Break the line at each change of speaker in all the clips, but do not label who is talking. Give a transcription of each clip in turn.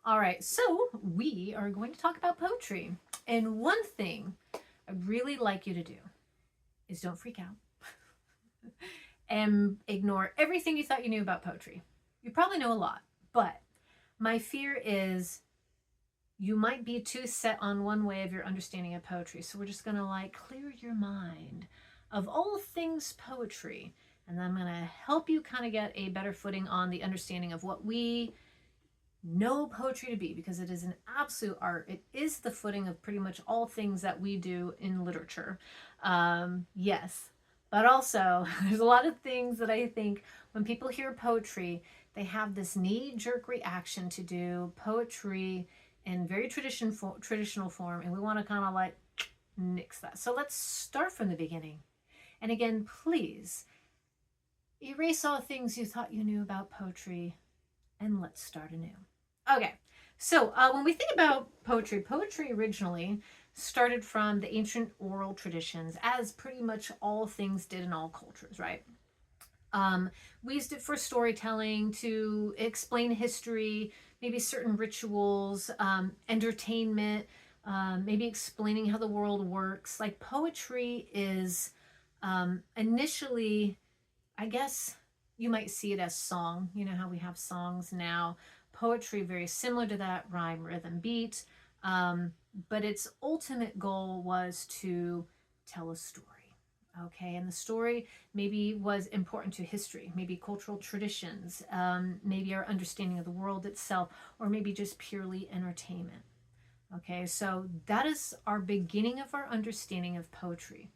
All right, so we are going to talk about poetry. And one thing I'd really like you to do is don't freak out and ignore everything you thought you knew about poetry. You probably know a lot, but my fear is you might be too set on one way of your understanding of poetry. So we're just going to like clear your mind of all things poetry. And then I'm going to help you kind of get a better footing on the understanding of what we know poetry to be, because it is an absolute art. It is the footing of pretty much all things that we do in literature. Yes, but also there's a lot of things that I think when people hear poetry, they have this knee-jerk reaction to do poetry in very traditional form, and we want to kind of like nix that. So let's start from the beginning. And again, please erase all things you thought you knew about poetry and let's start anew. Okay, so when we think about poetry, poetry originally started from the ancient oral traditions, as pretty much all things did in all cultures, right? Um, we used it for storytelling, to explain history, maybe certain rituals, entertainment, maybe explaining how the world works. Like poetry is initially, I guess you might see it as song. You know how we have songs now. Poetry, very similar to that, rhyme, rhythm, beat. Um, but its ultimate goal was to tell a story. Okay, and the story maybe was important to history, maybe cultural traditions, maybe our understanding of the world itself, or maybe just purely entertainment. Okay, so that is our beginning of our understanding of poetry.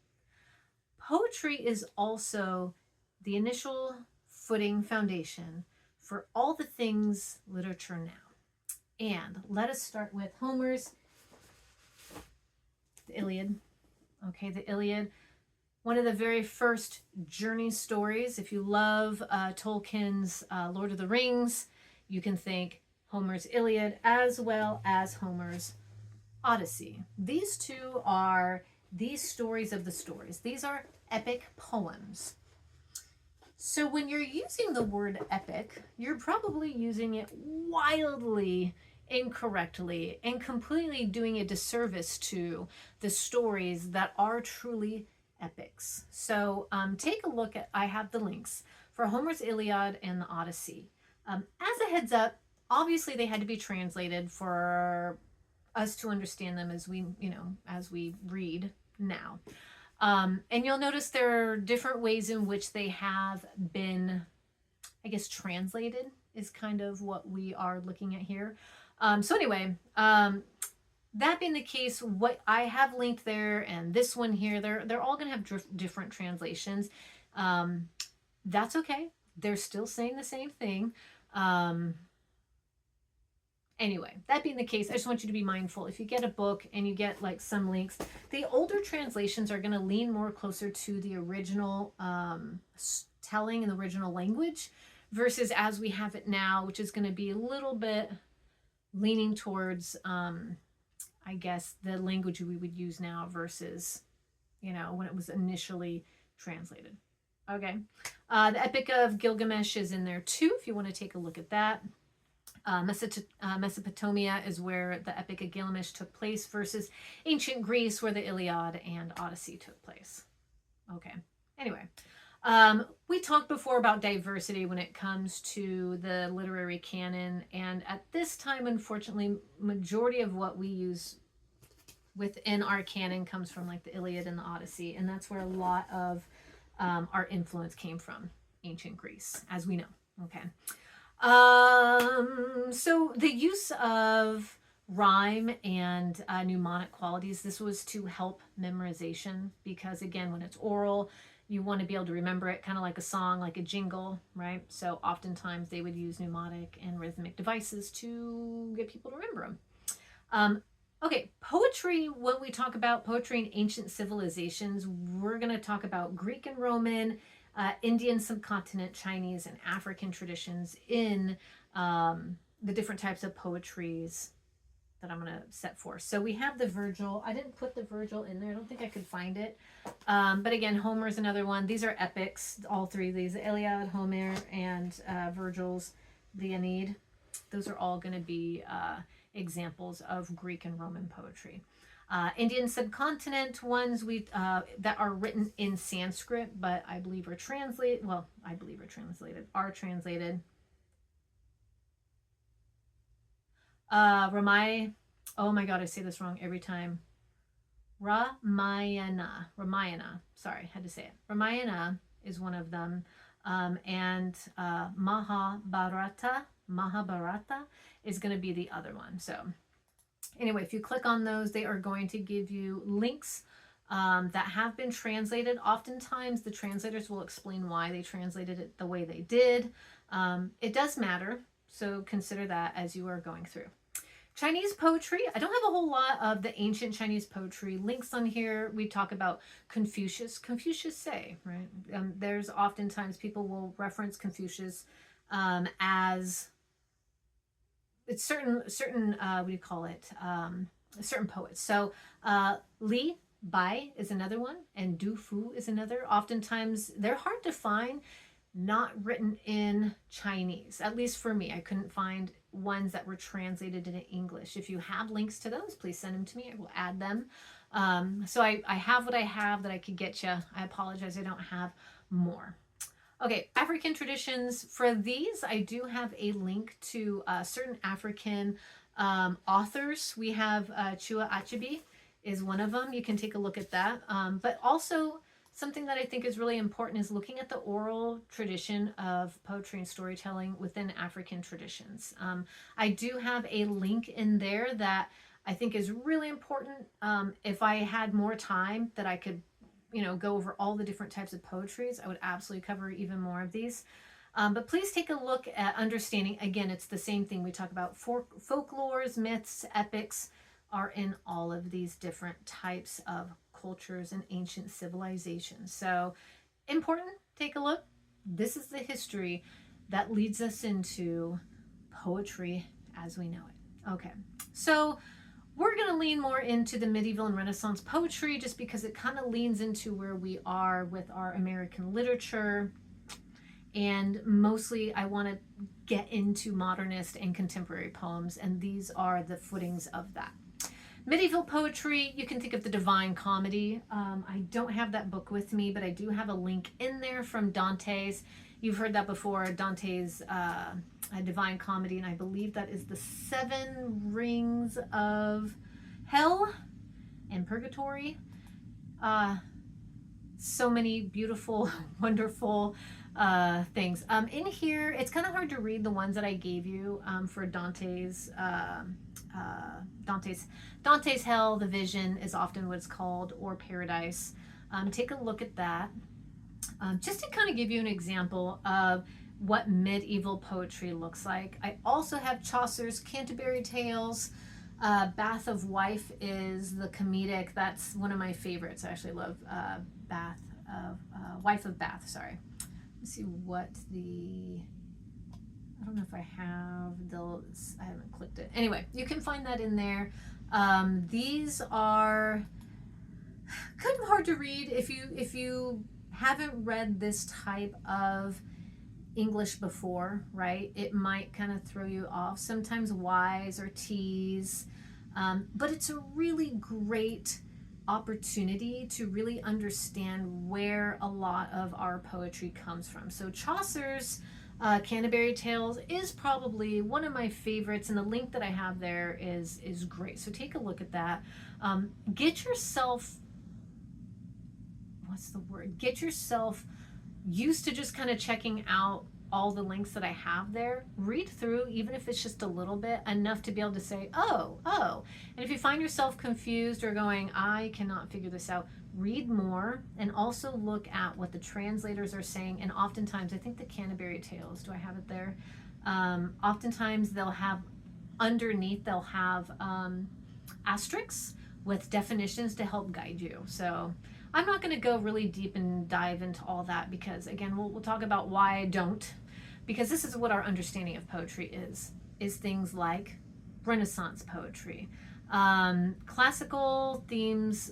Poetry is also the initial footing foundation for all the things literature now. And let us start with Homer's The Iliad. Okay, the Iliad, one of the very first journey stories. If you love Tolkien's Lord of the Rings, you can think Homer's Iliad as well as Homer's Odyssey. These two are these stories of the stories. These are epic poems. So when you're using the word epic, you're probably using it wildly incorrectly and completely doing a disservice to the stories that are truly epics. So take a look at, I have the links for Homer's Iliad and the Odyssey. As a heads up, obviously they had to be translated for us to understand them as we, as we read now. And you'll notice there are different ways in which they have been, I guess, translated is kind of what we are looking at here. So anyway, that being the case, what I have linked there and this one here, they're all going to have different translations. That's okay. They're still saying the same thing. Anyway, that being the case, I just want you to be mindful. If you get a book and you get like some links, the older translations are going to lean more closer to the original telling in the original language versus as we have it now, which is going to be a little bit leaning towards, I guess, the language we would use now versus, when it was initially translated. Okay. The Epic of Gilgamesh is in there too, if you want to take a look at that. Mesopotamia is where the Epic of Gilgamesh took place versus ancient Greece, where the Iliad and Odyssey took place. Okay. Anyway, we talked before about diversity when it comes to the literary canon, and at this time, unfortunately, majority of what we use within our canon comes from like the Iliad and the Odyssey, and that's where a lot of our influence came from, ancient Greece, as we know. Okay. So the use of rhyme and mnemonic qualities, this was to help memorization because, again, when it's oral, you want to be able to remember it kind of like a song, like a jingle, right? So oftentimes they would use mnemonic and rhythmic devices to get people to remember them. Okay, poetry, when we talk about poetry in ancient civilizations, we're going to talk about Greek and Roman, Indian subcontinent, Chinese, and African traditions in the different types of poetries that I'm going to set forth. So we have the Virgil. I didn't put the Virgil in there. I don't think I could find it. But again, Homer is another one. These are epics, all three of these, the Iliad, Homer, and Virgil's the Aeneid. those are all going to be examples of Greek and Roman poetry. Indian subcontinent ones that are written in Sanskrit, but I believe are translated. Well, I believe are translated. Ramay. Oh my God, I say this wrong every time. Ramayana. Sorry, had to say it. Ramayana is one of them, and Mahabharata is going to be the other one. So anyway, if you click on those, they are going to give you links that have been translated. Oftentimes, the translators will explain why they translated it the way they did. It does matter, so consider that as you are going through. Chinese poetry. I don't have a whole lot of the ancient Chinese poetry links on here. We talk about Confucius. Confucius say, right? There's oftentimes people will reference Confucius as it's certain what do you call it? Certain poets. So Li Bai is another one, and Du Fu is another. Oftentimes they're hard to find, not written in Chinese. At least for me, I couldn't find ones that were translated into English. If you have links to those, please send them to me. I will add them. So I have what I have that I could get you. I apologize, I don't have more. Okay, African traditions. For these, I do have a link to certain African authors. We have Chua Achebe is one of them. You can take a look at that. But also, something that I think is really important is looking at the oral tradition of poetry and storytelling within African traditions. I do have a link in there that I think is really important. If I had more time that I could, go over all the different types of poetries, I would absolutely cover even more of these. But please take a look at understanding. Again, it's the same thing. We talk about folklores, myths, epics are in all of these different types of cultures and ancient civilizations. So important, take a look. This is the history that leads us into poetry as we know it. Okay, so we're going to lean more into the medieval and Renaissance poetry just because it kind of leans into where we are with our American literature. And mostly I want to get into modernist and contemporary poems, and these are the footings of that. Medieval poetry, you can think of the Divine Comedy. I don't have that book with me, but I do have a link in there from Dante's. You've heard that before, Dante's Divine Comedy, and I believe that is the 7 rings of hell and purgatory. So many beautiful, wonderful things. In here, it's kind of hard to read the ones that I gave you for Dante's Hell, the Vision is often what it's called, or Paradise. Take a look at that. Just to kind of give you an example of what medieval poetry looks like. I also have Chaucer's Canterbury Tales. Bath of Wife is the comedic. That's one of my favorites. I actually love Wife of Bath, sorry. Let's see what I don't know if I have I haven't clicked it. Anyway, you can find that in there. These are kind of hard to read if you haven't read this type of English before, right? It might kind of throw you off. Sometimes Y's or T's, but it's a really great opportunity to really understand where a lot of our poetry comes from. So Chaucer's Canterbury Tales is probably one of my favorites, and the link that I have there is great. So take a look at that. Get yourself, Get yourself used to just kind of checking out all the links that I have there. Read through, even if it's just a little bit, enough to be able to say, oh. And if you find yourself confused or going, I cannot figure this out, read more, and also look at what the translators are saying. And oftentimes, I think the Canterbury Tales, do I have it there? Oftentimes they'll have underneath, they'll have asterisks with definitions to help guide you. So I'm not going to go really deep and dive into all that because, again, we'll talk about why I don't, because this is what our understanding of poetry is things like Renaissance poetry. Classical themes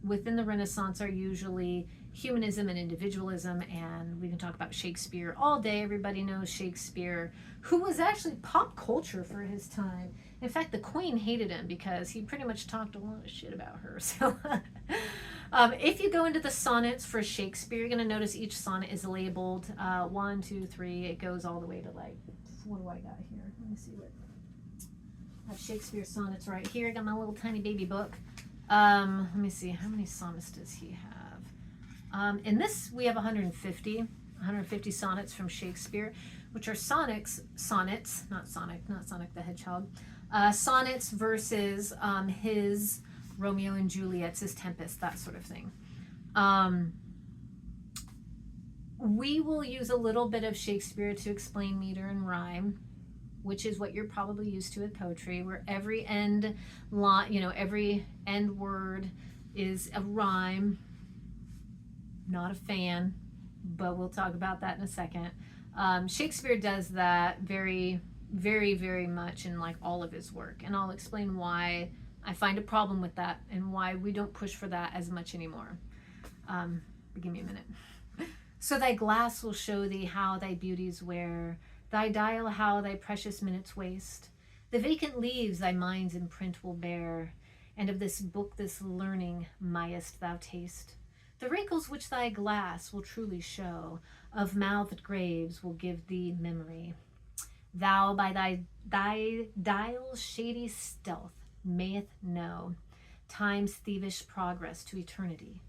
within the Renaissance are usually humanism and individualism, and we can talk about Shakespeare all day. Everybody knows Shakespeare, who was actually pop culture for his time. In fact, the Queen hated him because he pretty much talked a lot of shit about her. So, if you go into the sonnets for Shakespeare, you're going to notice each sonnet is labeled 1, 2, 3. It goes all the way to like, what do I got here? Let me see what. I have Shakespeare sonnets right here. I got my little tiny baby book. Let me see, how many sonnets does he have? In this, we have 150 sonnets from Shakespeare, which are sonnets, not Sonic the Hedgehog, sonnets versus his Romeo and Juliet's, his Tempest, that sort of thing. We will use a little bit of Shakespeare to explain meter and rhyme, which is what you're probably used to with poetry, where every end line, every end word is a rhyme. Not a fan, but we'll talk about that in a second. Shakespeare does that very, very, very much in like all of his work, and I'll explain why I find a problem with that and why we don't push for that as much anymore. Give me a minute. So thy glass will show thee how thy beauties wear, thy dial how thy precious minutes waste. The vacant leaves thy mind's imprint will bear, and of this book this learning mayest thou taste. The wrinkles which thy glass will truly show, of mouthed graves will give thee memory. Thou by thy dial's shady stealth mayest know time's thievish progress to eternity.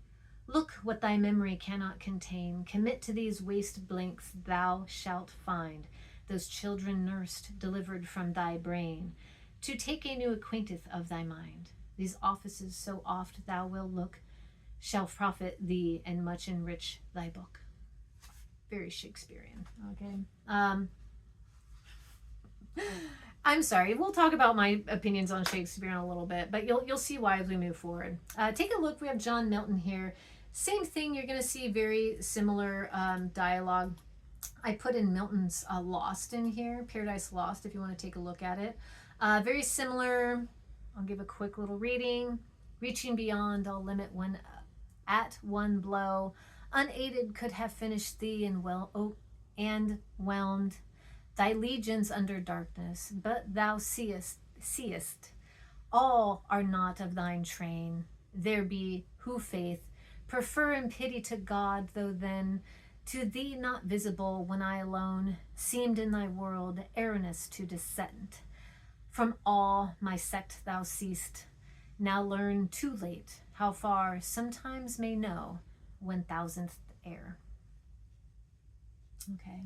Look what thy memory cannot contain. Commit to these waste blanks thou shalt find those children nursed, delivered from thy brain, to take a new acquaintance of thy mind. These offices so oft thou will look, shall profit thee and much enrich thy book. Very Shakespearean, okay? I'm sorry, we'll talk about my opinions on Shakespeare in a little bit, but you'll see why as we move forward. Take a look, we have John Milton here. Same thing, you're going to see very similar dialogue. I put in Milton's Lost in here, Paradise Lost, if you want to take a look at it. Very similar. I'll give a quick little reading. Reaching beyond all limit when at one blow, unaided could have finished thee and whelmed thy legions under darkness, but thou seest, all are not of thine train. There be who faith prefer in pity to God, though then to thee not visible, when I alone seemed in thy world erroneous to dissent. From all my sect thou ceased, now learn too late how far sometimes may know when thousandth err. Okay,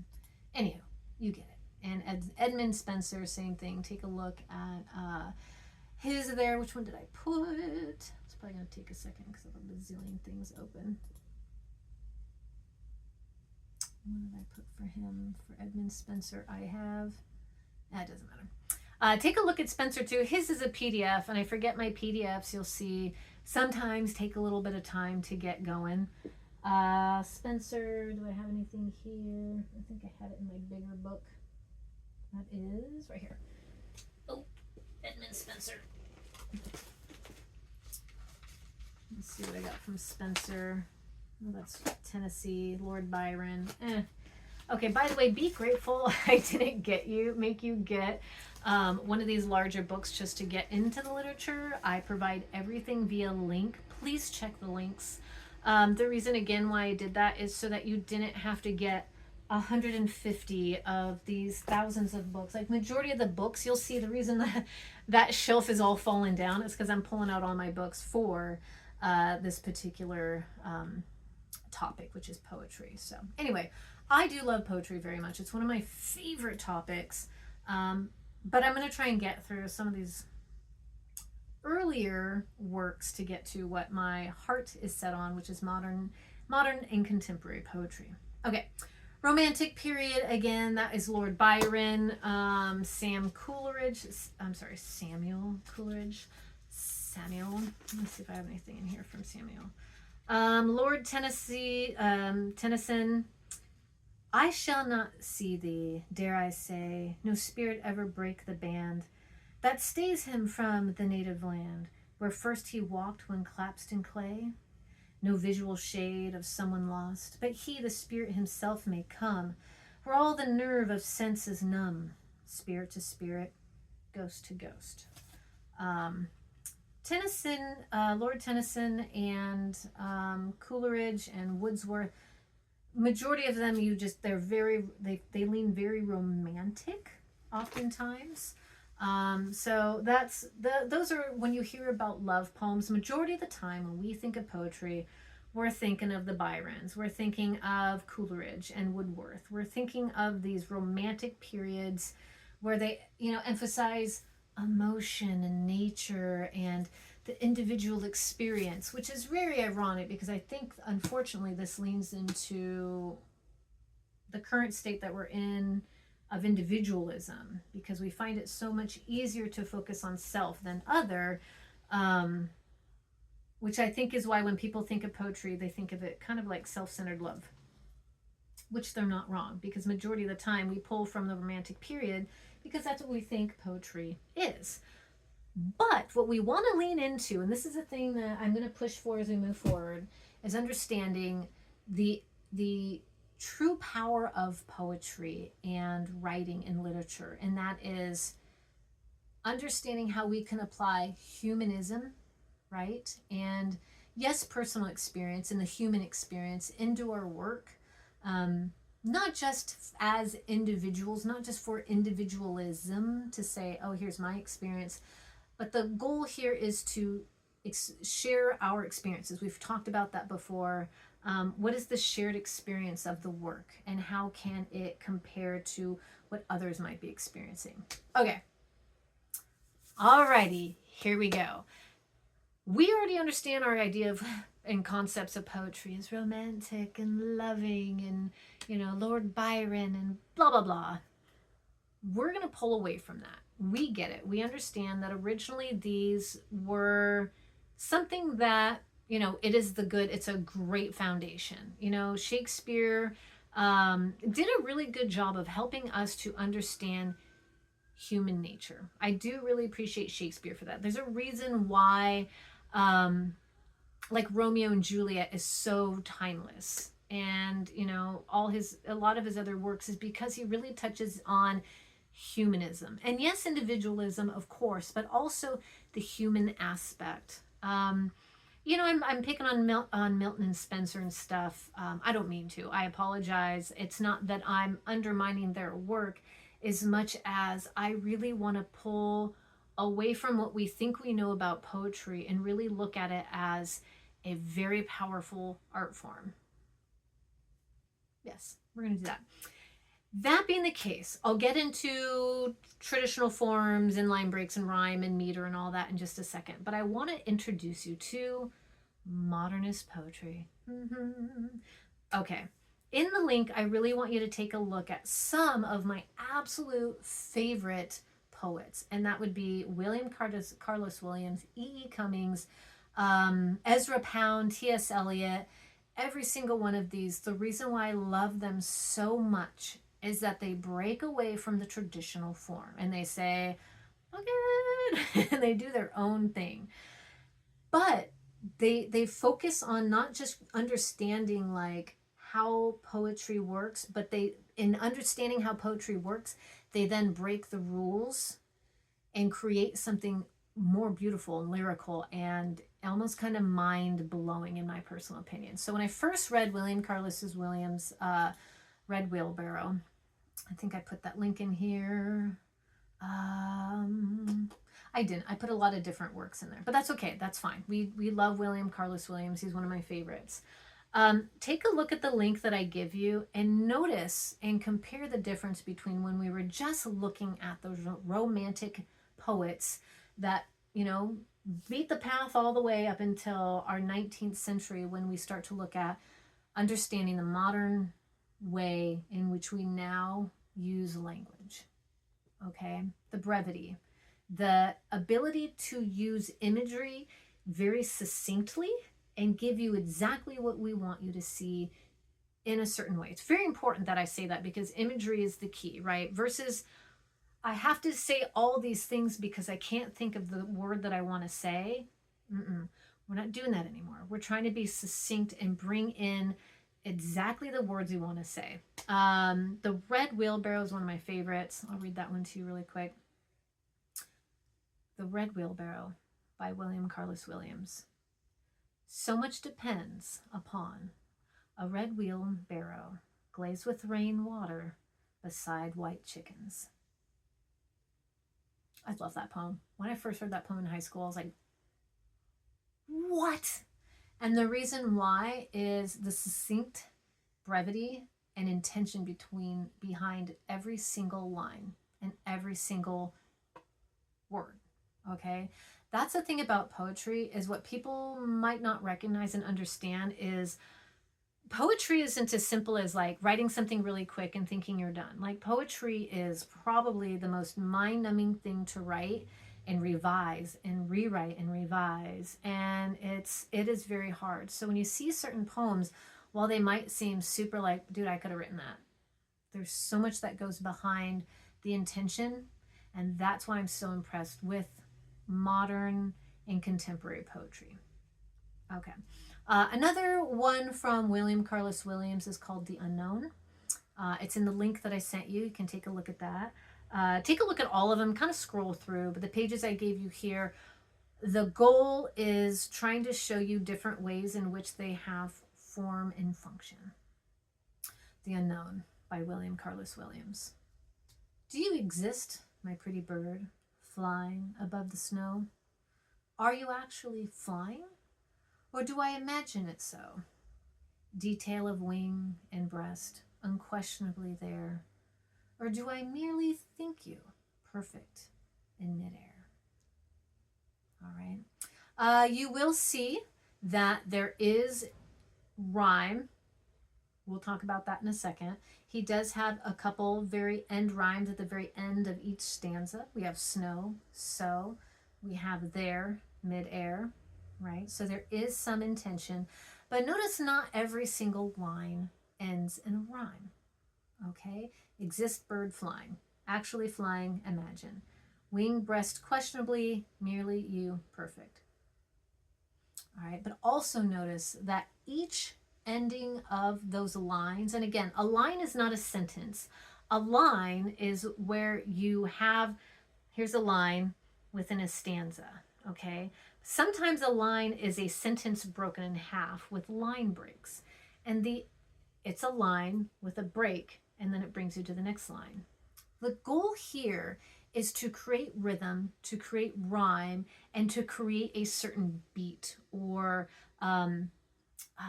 anywho, you get it. And Edmund Spenser, same thing. Take a look at his there. Which one did I put? It's probably going to take a second because I have a bazillion things open. What did I put for him? For Edmund Spenser, I have... That doesn't matter. Take a look at Spenser too. His is a PDF, and I forget my PDFs. You'll see sometimes take a little bit of time to get going. Spenser, do I have anything here? I think I had it in my bigger book. That is right here. Oh, Edmund Spenser. Let's see what I got from Spenser. Oh, that's Tennessee, Lord Byron. Okay, by the way, be grateful I didn't make you get one of these larger books just to get into the literature. I provide everything via link. Please check the links. The reason, again, why I did that is so that you didn't have to get 150 of these thousands of books. Like majority of the books, you'll see the reason that shelf is all fallen down is because I'm pulling out all my books for this particular topic, which is poetry. So anyway, I do love poetry very much. It's one of my favorite topics. But I'm going to try and get through some of these earlier works to get to what my heart is set on, which is modern and contemporary poetry. Okay. Romantic period, again, that is Lord Byron, Samuel Coleridge. Let me see if I have anything in here from Samuel. Lord Tennyson. I shall not see thee, dare I say, no spirit ever break the band that stays him from the native land, where first he walked when clasped in clay. no visual shade of someone lost, but he, the spirit himself, may come, where all the nerve of sense is numb, spirit to spirit, ghost to ghost. Tennyson, Lord Tennyson, and Coleridge and Wordsworth, majority of them, they lean very romantic, oftentimes. So those are, when you hear about love poems, majority of the time when we think of poetry, we're thinking of the Byrons, we're thinking of Coleridge and Wordsworth, we're thinking of these romantic periods where they, emphasize emotion and nature and the individual experience, which is very ironic because I think, unfortunately, this leans into the current state that we're in of individualism, because we find it so much easier to focus on self than other, which I think is why when people think of poetry, they think of it kind of like self-centered love, which they're not wrong, because majority of the time we pull from the romantic period because that's what we think poetry is. But what we want to lean into, and this is a thing that I'm going to push for as we move forward, is understanding the true power of poetry and writing and literature, and that is understanding how we can apply humanism, right? And yes, personal experience and the human experience into our work, not just as individuals, not just for individualism to say, oh, here's my experience, but the goal here is to share our experiences. We've talked about that before. What is the shared experience of the work, and how can it compare to what others might be experiencing? Okay. Alrighty, here we go. We already understand our idea of and concepts of poetry as romantic and loving and, Lord Byron and blah, blah, blah. We're going to pull away from that. We get it. We understand that originally these were something that, it's a great foundation. Shakespeare did a really good job of helping us to understand human nature. I do really appreciate Shakespeare for that. There's a reason why, like Romeo and Juliet is so timeless. And, a lot of his other works is because he really touches on humanism. And yes, individualism, of course, but also the human aspect. I'm picking on Milton and Spencer and stuff. I don't mean to. I apologize. It's not that I'm undermining their work as much as I really want to pull away from what we think we know about poetry and really look at it as a very powerful art form. Yes, we're going to do that. That being the case, I'll get into traditional forms and line breaks and rhyme and meter and all that in just a second. But I want to introduce you to modernist poetry. Okay. In the link, I really want you to take a look at some of my absolute favorite poets. And that would be William Carlos Williams, E.E. Cummings, Ezra Pound, T.S. Eliot. Every single one of these, the reason why I love them so much is that they break away from the traditional form and they say, okay, and they do their own thing. But they focus on not just understanding like how poetry works, but in understanding how poetry works, they then break the rules and create something more beautiful and lyrical and almost kind of mind-blowing in my personal opinion. So when I first read William Carlos Williams' Red Wheelbarrow, I think I put that link in here. I didn't. I put a lot of different works in there, but that's okay. That's fine. We love William Carlos Williams. He's one of my favorites. Take a look at the link that I give you and notice and compare the difference between when we were just looking at those romantic poets that, beat the path all the way up until our 19th century, when we start to look at understanding the modern way in which we now use language. Okay? The brevity, the ability to use imagery very succinctly and give you exactly what we want you to see in a certain way. It's very important that I say that because imagery is the key, right? Versus I have to say all these things because I can't think of the word that I want to say. We're not doing that anymore. We're trying to be succinct and bring in exactly the words we want to say. The Red Wheelbarrow is one of my favorites. I'll read that one to you really quick. The Red Wheelbarrow by William Carlos Williams. So much depends upon a red wheelbarrow glazed with rain water beside white chickens. I love that poem. When I first read that poem in high school, I was like, what? And the reason why is the succinct brevity and intention behind every single line and every single word. Okay? That's the thing about poetry, is what people might not recognize and understand is poetry isn't as simple as like writing something really quick and thinking you're done. Like, poetry is probably the most mind-numbing thing to write and revise and rewrite and revise, and it is very hard. So when you see certain poems, while they might seem super like, dude, I could have written that, there's so much that goes behind the intention, and that's why I'm so impressed with modern and contemporary poetry. Okay. Another one from William Carlos Williams is called The Unknown. It's in the link that I sent you. You can take a look at that. Take a look at all of them, kind of scroll through, but the pages I gave you here, the goal is trying to show you different ways in which they have form and function. The Unknown by William Carlos Williams. Do you exist, my pretty bird, flying above the snow? Are you actually flying? Or do I imagine it so? Detail of wing and breast, unquestionably there. Or do I merely think you perfect in midair? All right. You will see that there is rhyme. We'll talk about that in a second. He does have a couple very end rhymes at the very end of each stanza. We have snow, so. We have there, midair, right? So there is some intention. But notice not every single line ends in a rhyme, okay? Exist, bird flying. Actually flying, imagine. Wing, breast, questionably, merely you, perfect. All right, but also notice that each ending of those lines, and again, a line is not a sentence. A line is where you have, here's a line within a stanza, okay? Sometimes a line is a sentence broken in half with line breaks. And it's a line with a break, and then it brings you to the next line. The goal here is to create rhythm, to create rhyme, and to create a certain beat or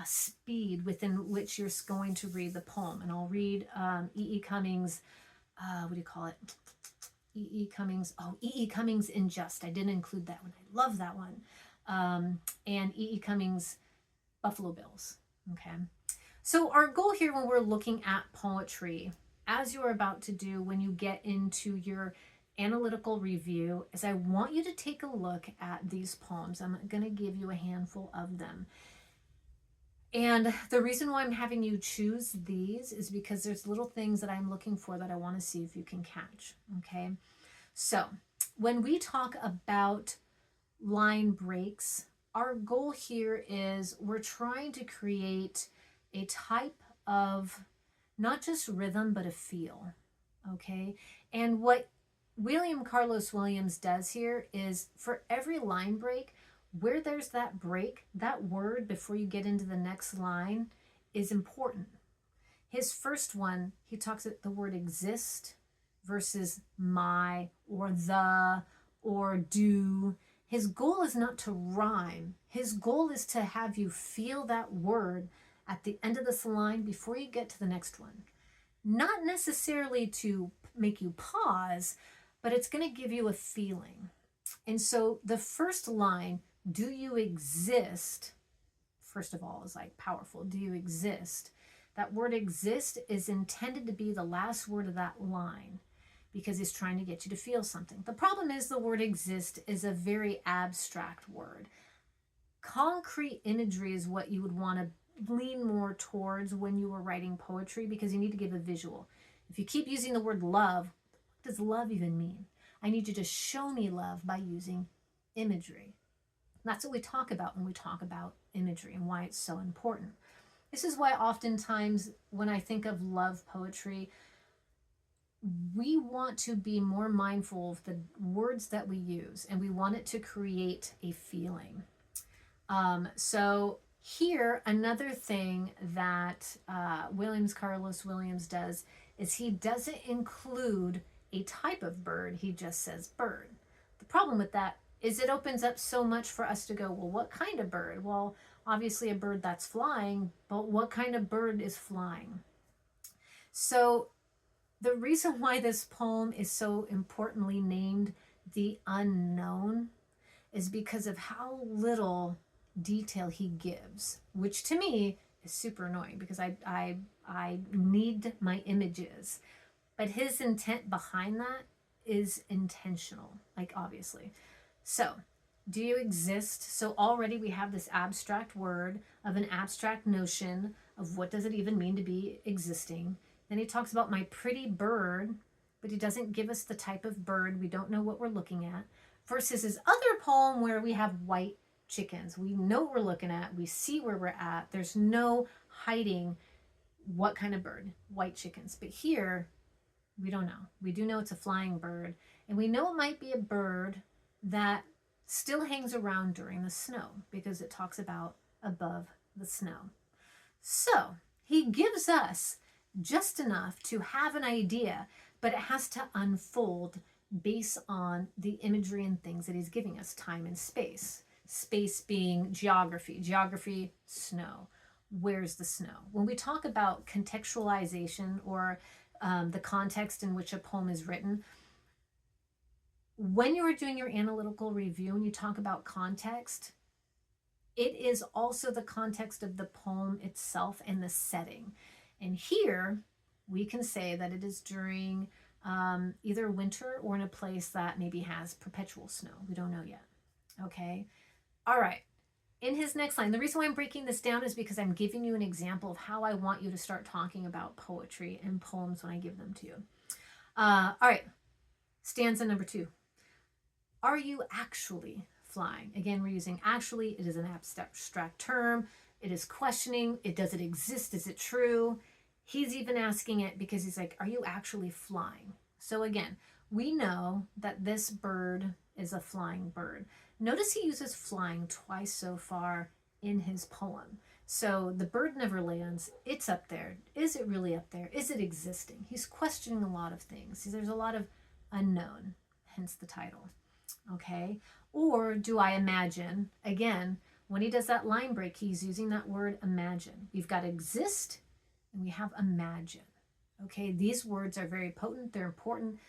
speed within which you're going to read the poem. And I'll read E.E. Cummings, what do you call it? E.E. Cummings, E.E. Cummings In Just. I didn't include that one. I love that one. And E.E. Cummings, Buffalo Bills. Okay. So our goal here when we're looking at poetry, as you're about to do when you get into your analytical review, is I want you to take a look at these poems. I'm going to give you a handful of them. And the reason why I'm having you choose these is because there's little things that I'm looking for that I want to see if you can catch. Okay. So when we talk about line breaks, our goal here is we're trying to create a type of not just rhythm, but a feel. Okay. And what William Carlos Williams does here is for every line break, where there's that break, that word before you get into the next line is important. His first one, he talks about the word exist versus my or the or do. His goal is not to rhyme. His goal is to have you feel that word at the end of this line before you get to the next one. Not necessarily to make you pause, but it's going to give you a feeling. And so the first line, do you exist, first of all, is like powerful. Do you exist? That word exist is intended to be the last word of that line because he's trying to get you to feel something. The problem is the word exist is a very abstract word. Concrete imagery is what you would want to lean more towards when you were writing poetry because you need to give a visual. If you keep using the word love, what does love even mean? I need you to show me love by using imagery. That's what we talk about when we talk about imagery and why it's so important. This is why oftentimes when I think of love poetry, we want to be more mindful of the words that we use, and we want it to create a feeling. So here, another thing that Carlos Williams does is he doesn't include a type of bird, he just says bird. The problem with that is it opens up so much for us to go, well, what kind of bird? Well, obviously a bird that's flying, but what kind of bird is flying? So the reason why this poem is so importantly named The Unknown is because of how little detail he gives, which to me is super annoying because I need my images. But his intent behind that is intentional, like obviously. So, do you exist? So already we have this abstract word of an abstract notion of what does it even mean to be existing. Then he talks about my pretty bird, but he doesn't give us the type of bird. We don't know what we're looking at. Versus his other poem where we have white chickens. We know what we're looking at. We see where we're at. There's no hiding what kind of bird, white chickens. But here, we don't know. We do know it's a flying bird. And we know it might be a bird that still hangs around during the snow because it talks about above the snow. So he gives us just enough to have an idea, but it has to unfold based on the imagery and things that he's giving us, time and space. Space being geography, snow. Where's the snow? When we talk about contextualization or the context in which a poem is written, when you are doing your analytical review and you talk about context, it is also the context of the poem itself and the setting. And here we can say that it is during either winter or in a place that maybe has perpetual snow. We don't know yet. Okay. All right. In his next line, the reason why I'm breaking this down is because I'm giving you an example of how I want you to start talking about poetry and poems when I give them to you. All right. Stanza number 2. Are you actually flying? Again, we're using actually. It is an abstract term. It is questioning. Does it exist? Is it true? He's even asking it because he's like, are you actually flying? So again, we know that this bird is a flying bird. Notice he uses flying twice so far in his poem. So the bird never lands. It's up there. Is it really up there? Is it existing? He's questioning a lot of things. There's a lot of unknown, hence the title. Okay. Or do I imagine? Again, when he does that line break, he's using that word imagine. We've got exist and we have imagine. Okay. These words are very potent. They're important.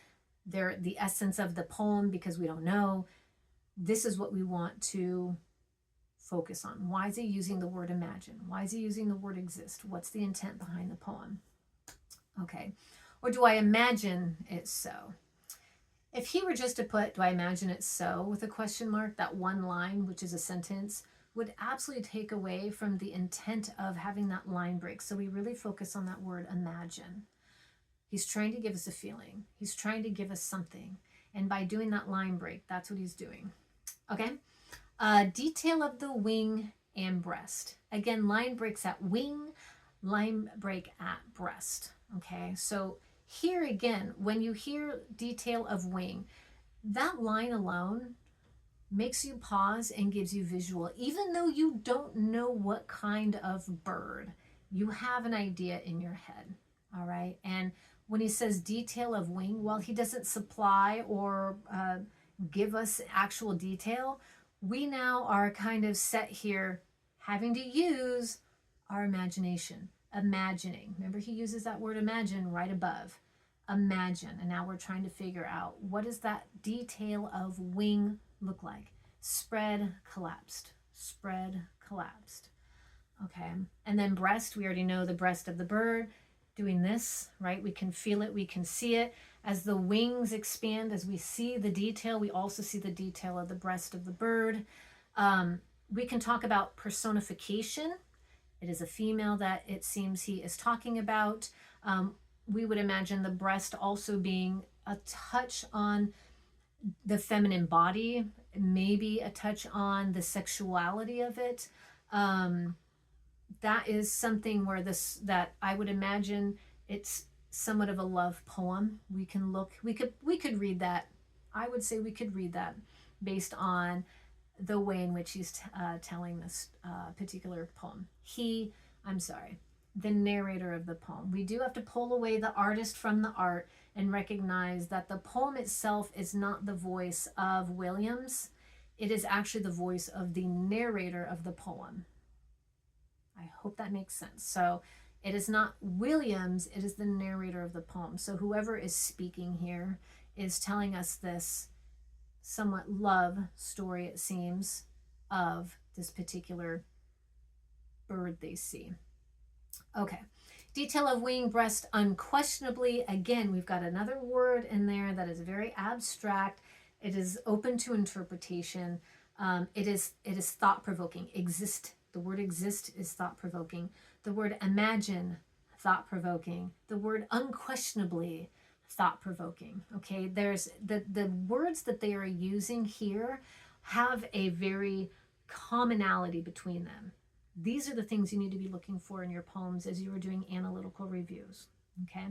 They're the essence of the poem because we don't know. This is what we want to focus on. Why is he using the word imagine? Why is he using the word exist? What's the intent behind the poem? Okay. Or do I imagine it so? If he were just to put, do I imagine it so, with a question mark, that one line, which is a sentence, would absolutely take away from the intent of having that line break. So we really focus on that word imagine. He's trying to give us a feeling. He's trying to give us something. And by doing that line break, that's what he's doing. Okay? Detail of the wing and breast. Again, line breaks at wing, line break at breast. Okay? So here again, when you hear detail of wing, that line alone makes you pause and gives you visual. Even though you don't know what kind of bird, you have an idea in your head. All right? And when he says detail of wing, while he doesn't supply or give us actual detail, we now are kind of set here having to use our imagination. Imagining. Remember, he uses that word imagine right above. Imagine. And now we're trying to figure out, what does that detail of wing look like? Spread, collapsed. Spread, collapsed. Okay. And then breast, we already know the breast of the bird. Doing this, right? We can feel it, we can see it. As the wings expand, as we see the detail, we also see the detail of the breast of the bird. We can talk about personification. It is a female that it seems he is talking about. We would imagine the breast also being a touch on the feminine body. maybe a touch on the sexuality of it. That is something where that I would imagine it's somewhat of a love poem. We could read that. I would say we could read that based on the way in which he's telling this particular poem. I'm sorry, the narrator of the poem. We do have to pull away the artist from the art and recognize that the poem itself is not the voice of Williams. It is actually the voice of the narrator of the poem. I hope that makes sense. So it is not Williams, it is the narrator of the poem. So whoever is speaking here is telling us this somewhat love story, it seems, of this particular bird they see. Okay. Detail of wing, breast, unquestionably. Again, we've got another word in there that is very abstract. It is open to interpretation. It is thought-provoking. Exist. The word exist is thought-provoking. The word imagine, thought-provoking. The word unquestionably, thought-provoking. Okay, there's the words that they are using here have a very commonality between them. These are the things you need to be looking for in your poems as you are doing analytical reviews. Okay,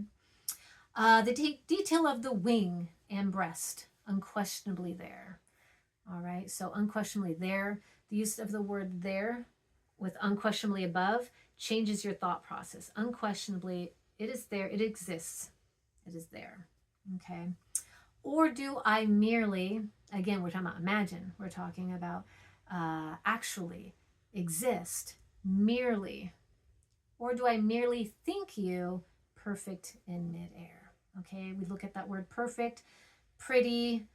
the detail of the wing and breast, unquestionably there. All right, so unquestionably there. The use of the word there with unquestionably above changes your thought process. Unquestionably, it is there, it exists, it is there. Okay, or do I merely, again, we're talking about imagine, we're talking about actually exist, merely, or do I merely think you perfect in midair? Okay, we look at that word perfect, pretty,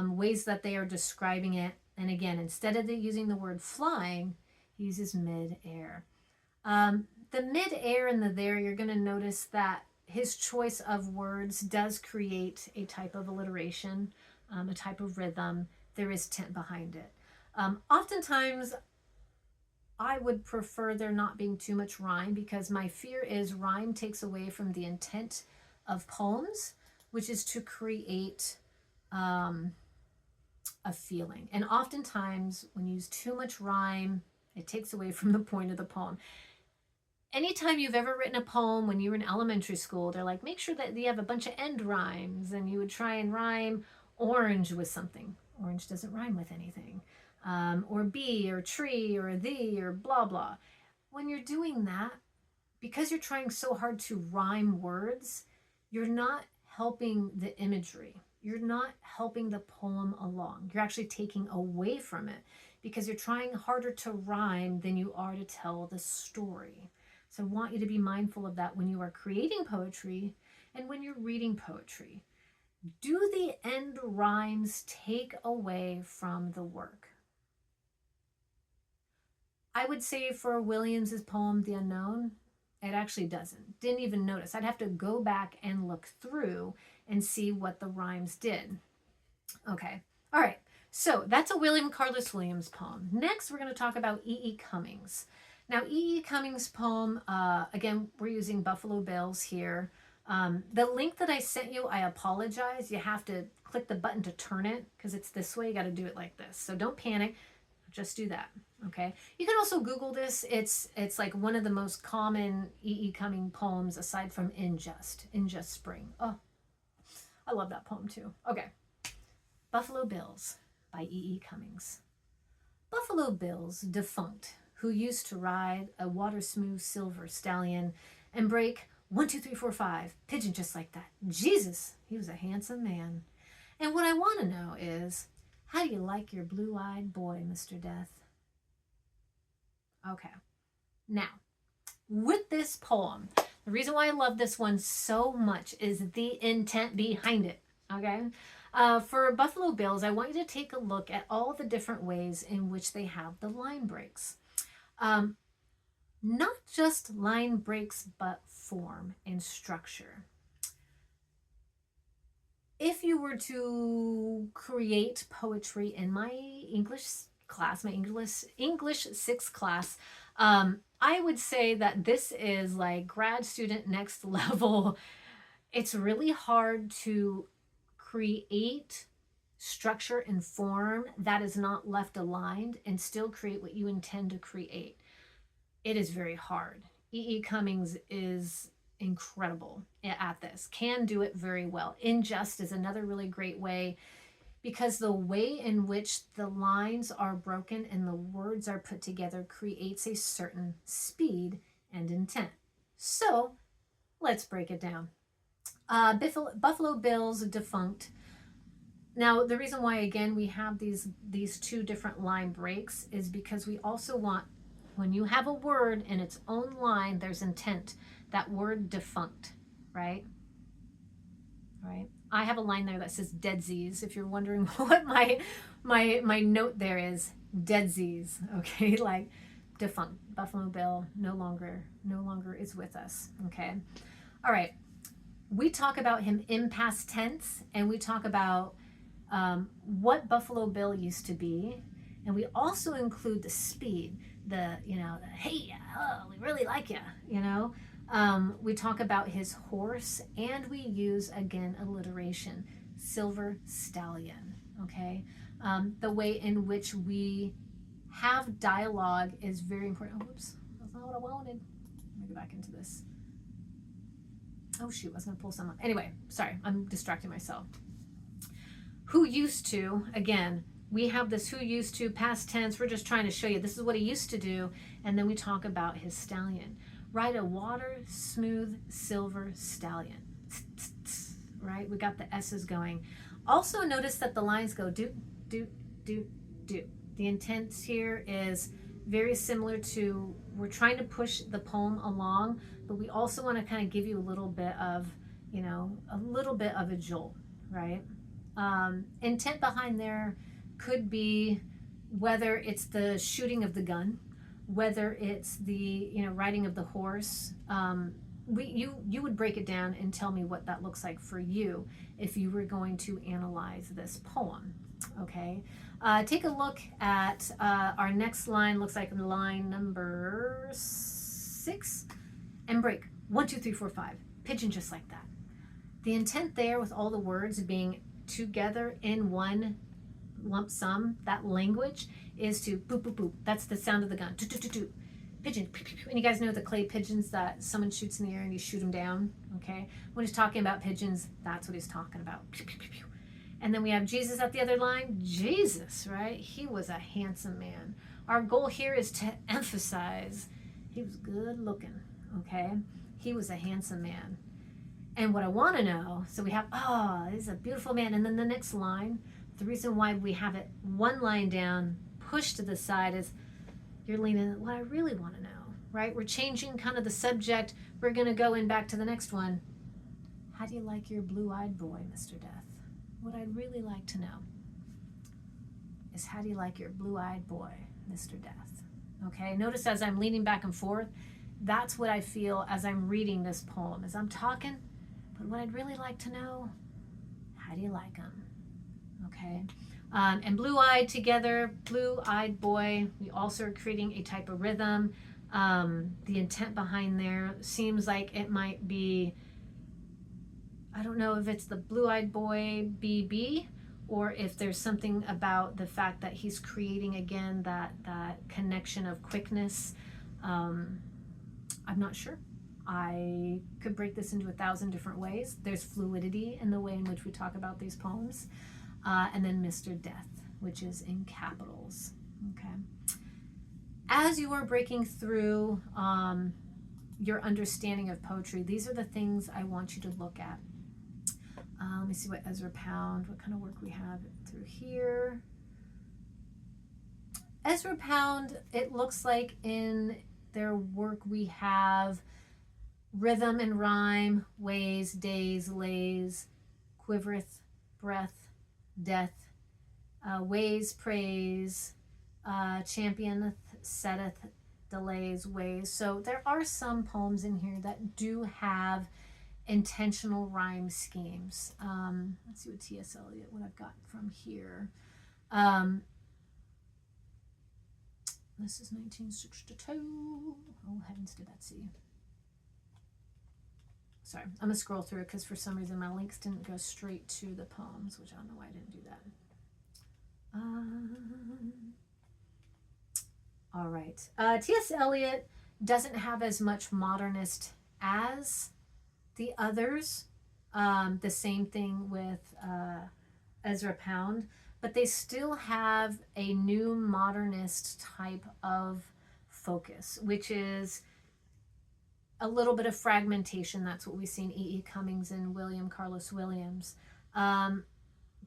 ways that they are describing it. And again, instead of using the word flying, he uses midair. The midair and the there, you're going to notice that his choice of words does create a type of alliteration, a type of rhythm. There is tent behind it. Oftentimes, I would prefer there not being too much rhyme, because my fear is rhyme takes away from the intent of poems, which is to create a feeling. And oftentimes, when you use too much rhyme, it takes away from the point of the poem. Anytime you've ever written a poem when you were in elementary school, they're like, make sure that you have a bunch of end rhymes, and you would try and rhyme orange with something. Orange doesn't rhyme with anything. Or bee, or tree, or thee, or blah, blah. When you're doing that, because you're trying so hard to rhyme words, you're not helping the imagery. You're not helping the poem along. You're actually taking away from it, because you're trying harder to rhyme than you are to tell the story. So I want you to be mindful of that when you are creating poetry and when you're reading poetry. Do the end rhymes take away from the work? I would say for Williams's poem, The Unknown, it actually doesn't. Didn't even notice. I'd have to go back and look through and see what the rhymes did. Okay. All right. So that's a William Carlos Williams poem. Next, we're going to talk about E.E. Cummings. Now, E.E. Cummings' poem, again, we're using Buffalo Bills here. The link that I sent you, I apologize. You have to click the button to turn it, because it's this way. You got to do it like this. So don't panic. Just do that. Okay. You can also Google this. It's like one of the most common E.E. Cummings poems aside from In Just Spring. Oh, I love that poem too. Okay. Buffalo Bills by E.E. Cummings. Buffalo Bills, defunct, who used to ride a water-smooth silver stallion and break 1, 2, 3, 4, 5, pigeon just like that. Jesus, he was a handsome man. And what I want to know is, how do you like your blue-eyed boy, Mr. Death? Okay. Now, with this poem, the reason why I love this one so much is the intent behind it. Okay? For Buffalo Bills, I want you to take a look at all the different ways in which they have the line breaks. Not just line breaks, but form and structure. If you were to create poetry in my English class, my English 6 class, I would say that this is like grad student next level. It's really hard to create structure and form that is not left aligned and still create what you intend to create. It is very hard. E.E. Cummings is incredible at this, can do it very well. Ingest is another really great way, because the way in which the lines are broken and the words are put together creates a certain speed and intent. So let's break it down. Buffalo Bill's Defunct. Now, the reason why, again, we have these two different line breaks is because we also want, when you have a word in its own line, there's intent. That word defunct, right? Right. I have a line there that says deadsies. If you're wondering what my note there is, deadsies. Okay, like defunct. Buffalo Bill no longer is with us. Okay. All right. We talk about him in past tense, and we talk about what Buffalo Bill used to be, and we also include the speed, the hey, oh, we really like you, we talk about his horse, and we use again alliteration, silver stallion. Okay, the way in which we have dialogue is very important. Oh, whoops, that's not what I wanted. Let me go back into this. Oh shoot, I was gonna pull some up. Anyway, sorry, I'm distracting myself. Who used to, again, we have this who used to, past tense. We're just trying to show you this is what he used to do. And then we talk about his stallion. Ride a water smooth silver stallion. Right? We got the S's going. Also notice that the lines go do, do, do, do. The intent here is very similar to, we're trying to push the poem along, but we also want to kind of give you a little bit of, a jolt, right? Intent behind there could be whether it's the shooting of the gun, whether it's the riding of the horse. You would break it down and tell me what that looks like for you if you were going to analyze this poem. Okay, take a look at our next line. Looks like line number 6, and break 1, 2, 3, 4, 5. Pigeon just like that. The intent there with all the words being together in one lump sum, that language is to boop, boop, boop. That's the sound of the gun. Pigeon. And you guys know the clay pigeons that someone shoots in the air and you shoot them down, okay? When he's talking about pigeons, that's what he's talking about. And then we have Jesus at the other line. Jesus, right? He was a handsome man. Our goal here is to emphasize he was good looking, okay? He was a handsome man. And what I want to know, so we have, he's a beautiful man. And then the next line, the reason why we have it one line down, pushed to the side, is you're leaning, what I really want to know, right? We're changing kind of the subject. We're going to go in back to the next one. How do you like your blue-eyed boy, Mr. Death? What I'd really like to know is, how do you like your blue-eyed boy, Mr. Death? Okay, notice as I'm leaning back and forth, that's what I feel as I'm reading this poem. As I'm talking, but what I'd really like to know, how do you like him? Okay. And blue-eyed together, blue-eyed boy. We also are creating a type of rhythm. The intent behind there seems like it might be, I don't know if it's the blue-eyed boy BB, or if there's something about the fact that he's creating again that connection of quickness. I'm not sure. I could break this into 1,000 different ways. There's fluidity in the way in which we talk about these poems. And then Mr. Death, which is in capitals. Okay. As you are breaking through your understanding of poetry, these are the things I want you to look at. Let me see what Ezra Pound, what kind of work we have through here. Ezra Pound, it looks like in their work we have rhythm and rhyme, ways, days, lays, quivereth, breath, death, ways, praise, championeth, setteth, delays, ways. So there are some poems in here that do have intentional rhyme schemes. Let's see what T.S. Eliot, what I've got from here. This is 1962. Oh, heavens to Betsy. Sorry, I'm going to scroll through it because for some reason my links didn't go straight to the poems, which I don't know why I didn't do that. All right. T.S. Eliot doesn't have as much modernist as the others. The same thing with Ezra Pound, but they still have a new modernist type of focus, which is a little bit of fragmentation. That's what we see in E.E. Cummings and William Carlos Williams. Um,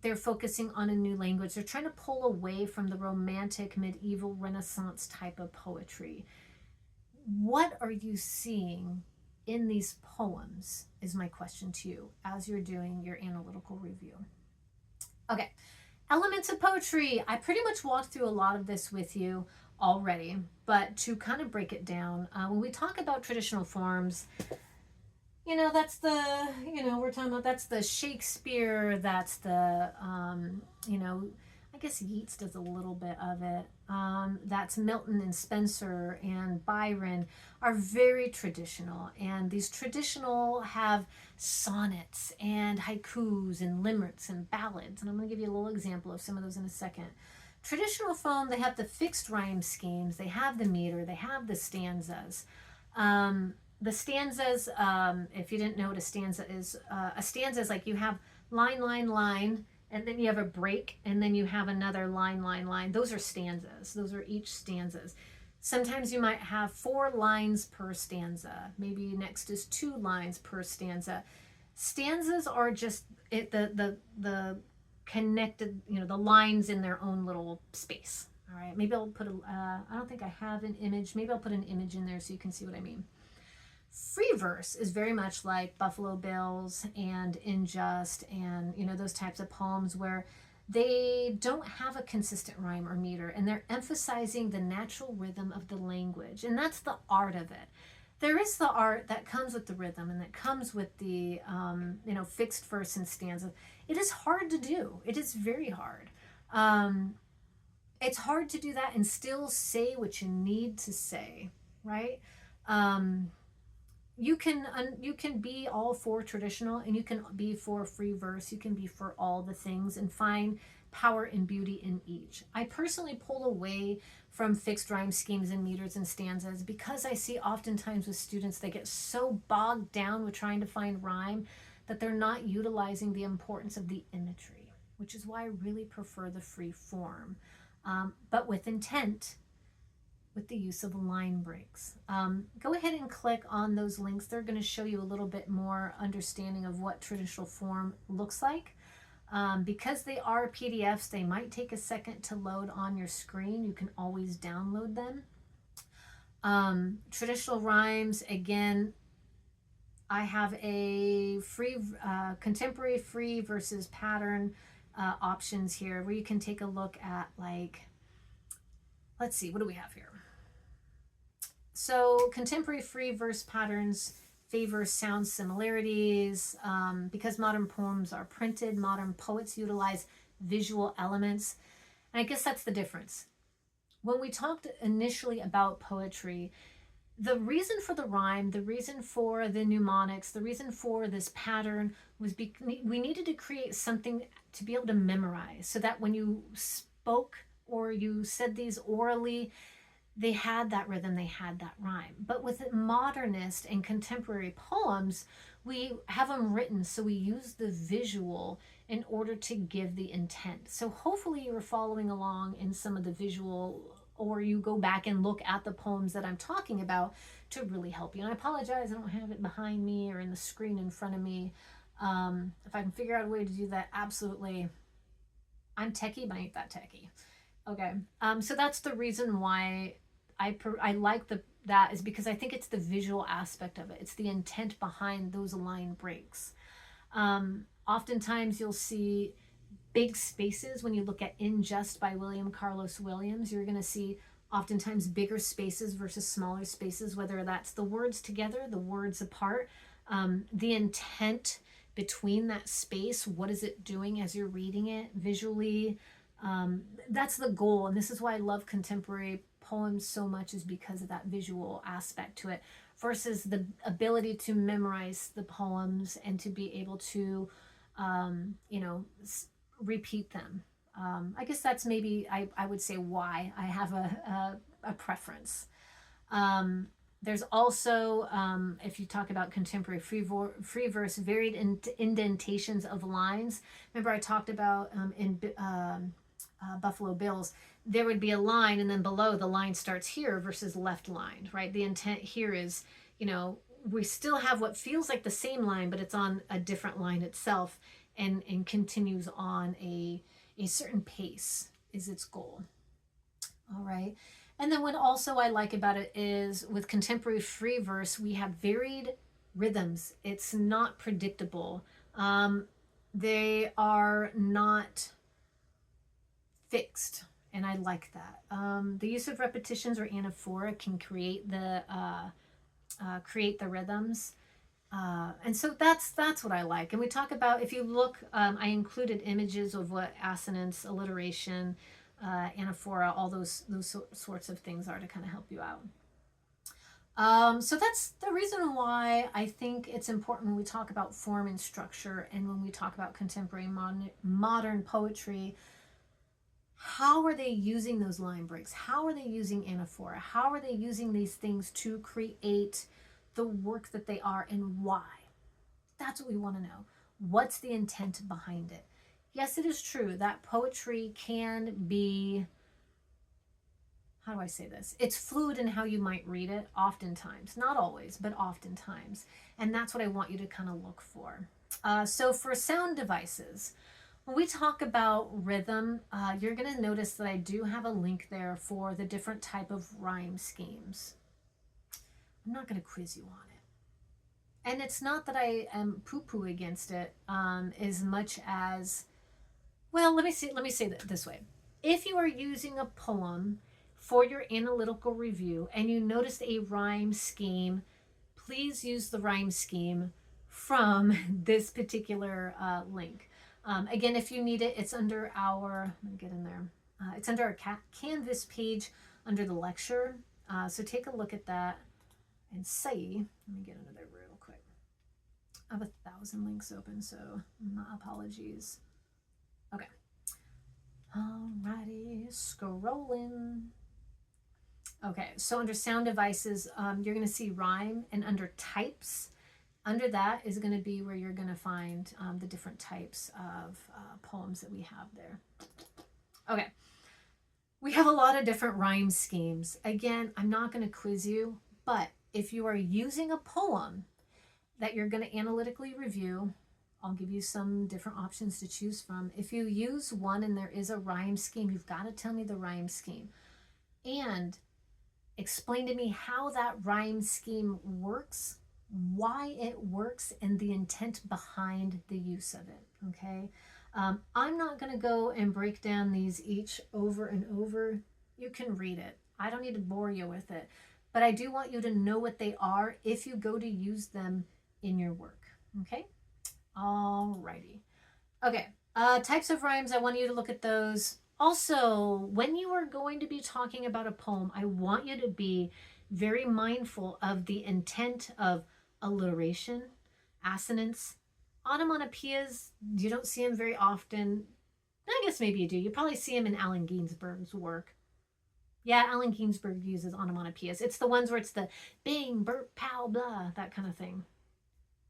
they're focusing on a new language. They're trying to pull away from the romantic medieval Renaissance type of poetry. What are you seeing in these poems is my question to you as you're doing your analytical review. Okay, elements of poetry. I pretty much walked through a lot of this with you already, but to kind of break it down, when we talk about traditional forms, that's we're talking about, that's the Shakespeare, that's the, I guess Yeats does a little bit of it. That's Milton and Spenser and Byron are very traditional. And these traditional have sonnets and haikus and limericks and ballads. And I'm going to give you a little example of some of those in a second. Traditional poem, they have the fixed rhyme schemes, they have the meter, they have the stanzas. The stanzas, if you didn't know what a stanza is like you have line, line, line, and then you have a break, and then you have another line, line, line. Those are stanzas. Those are each stanzas. Sometimes you might have 4 lines per stanza. Maybe next is 2 lines per stanza. Stanzas are just the connected, the lines in their own little space. All right. Maybe I'll put I don't think I have an image. Maybe I'll put an image in there so you can see what I mean. Free verse is very much like Buffalo Bills and In Just and those types of poems where they don't have a consistent rhyme or meter, and they're emphasizing the natural rhythm of the language, and that's the art of it. There is the art that comes with the rhythm and that comes with the fixed verse and stanza. It is hard to do. It is very hard. It's hard to do that and still say what you need to say, right? You can be all for traditional, and you can be for free verse. You can be for all the things and find power and beauty in each. I personally pull away from fixed rhyme schemes and meters and stanzas because I see oftentimes with students they get so bogged down with trying to find rhyme that they're not utilizing the importance of the imagery, which is why I really prefer the free form, but with intent, with the use of line breaks. Go ahead and click on those links. They're going to show you a little bit more understanding of what traditional form looks like. Because they are PDFs, they might take a second to load on your screen. You can always download them. Traditional rhymes, again, I have a free, contemporary free versus pattern options here where you can take a look at, like, let's see, what do we have here? So contemporary free verse patterns favor sound similarities. Because modern poems are printed, modern poets utilize visual elements. And I guess that's the difference. When we talked initially about poetry, the reason for the rhyme, the reason for the mnemonics, the reason for this pattern was we needed to create something to be able to memorize so that when you spoke or you said these orally, they had that rhythm, they had that rhyme. But with modernist and contemporary poems, we have them written, so we use the visual in order to give the intent. So hopefully you were following along in some of the visual, or you go back and look at the poems that I'm talking about to really help you. And I apologize, I don't have it behind me or in the screen in front of me. If I can figure out a way to do that, absolutely. I'm techie, but I ain't that techie. Okay, so that's the reason why I like that, is because I think it's the visual aspect of it. It's the intent behind those line breaks. Oftentimes you'll see big spaces when you look at In Just by William Carlos Williams. You're going to see oftentimes bigger spaces versus smaller spaces, whether that's the words together, the words apart, the intent between that space. What is it doing as you're reading it visually? That's the goal. And this is why I love contemporary poems so much, is because of that visual aspect to it versus the ability to memorize the poems and to be able to, repeat them. I guess that's maybe, I would say, why I have a preference. There's also, if you talk about contemporary free verse, varied indentations of lines. Remember, I talked about in Buffalo Bills, there would be a line, and then below the line starts here versus left line, right? The intent here is, we still have what feels like the same line, but it's on a different line itself, and continues on a certain pace is its goal. All right. And then what also I like about it is with contemporary free verse, we have varied rhythms. It's not predictable. They are not fixed, and I like that. The use of repetitions or anaphora can create the rhythms. And so that's what I like. And we talk about, if you look, I included images of what assonance, alliteration, anaphora, all those sorts of things are to kind of help you out. So that's the reason why I think it's important when we talk about form and structure, and when we talk about contemporary modern poetry. How are they using those line breaks? How are they using anaphora? How are they using these things to create the work that they are, and why? That's what we want to know. What's the intent behind it? Yes, it is true that poetry can be, how do I say this? It's fluid in how you might read it, oftentimes. Not always, but oftentimes. And that's what I want you to kind of look for. So for sound devices, when we talk about rhythm, you're going to notice that I do have a link there for the different type of rhyme schemes. I'm not going to quiz you on it. And it's not that I am poo-poo against it, as much as, well, let me say that this way. If you are using a poem for your analytical review and you noticed a rhyme scheme, please use the rhyme scheme from this particular link. Again, if you need it, it's under our, let me get in there. It's under our Canvas page under the lecture. So take a look at that and say, let me get into there real quick. I have 1,000 links open, so my apologies. Okay. Alrighty, scrolling. Okay, so under sound devices, you're going to see rhyme, and under types, under that is going to be where you're going to find the different types of poems that we have there. Okay, we have a lot of different rhyme schemes. Again, I'm not going to quiz you, but if you are using a poem that you're going to analytically review, I'll give you some different options to choose from. If you use one and there is a rhyme scheme, you've got to tell me the rhyme scheme. And explain to me how that rhyme scheme works, why it works, and the intent behind the use of it, okay? I'm not going to go and break down these each over and over. You can read it. I don't need to bore you with it. But I do want you to know what they are if you go to use them in your work, okay? Alrighty. Okay, types of rhymes, I want you to look at those. Also, when you are going to be talking about a poem, I want you to be very mindful of the intent of alliteration, assonance, onomatopoeias. You don't see them very often. I guess maybe you do. You probably see them in Allen Ginsberg's work. Yeah, Allen Ginsberg uses onomatopoeias. It's the ones where it's the bing, burp, pow, blah, that kind of thing.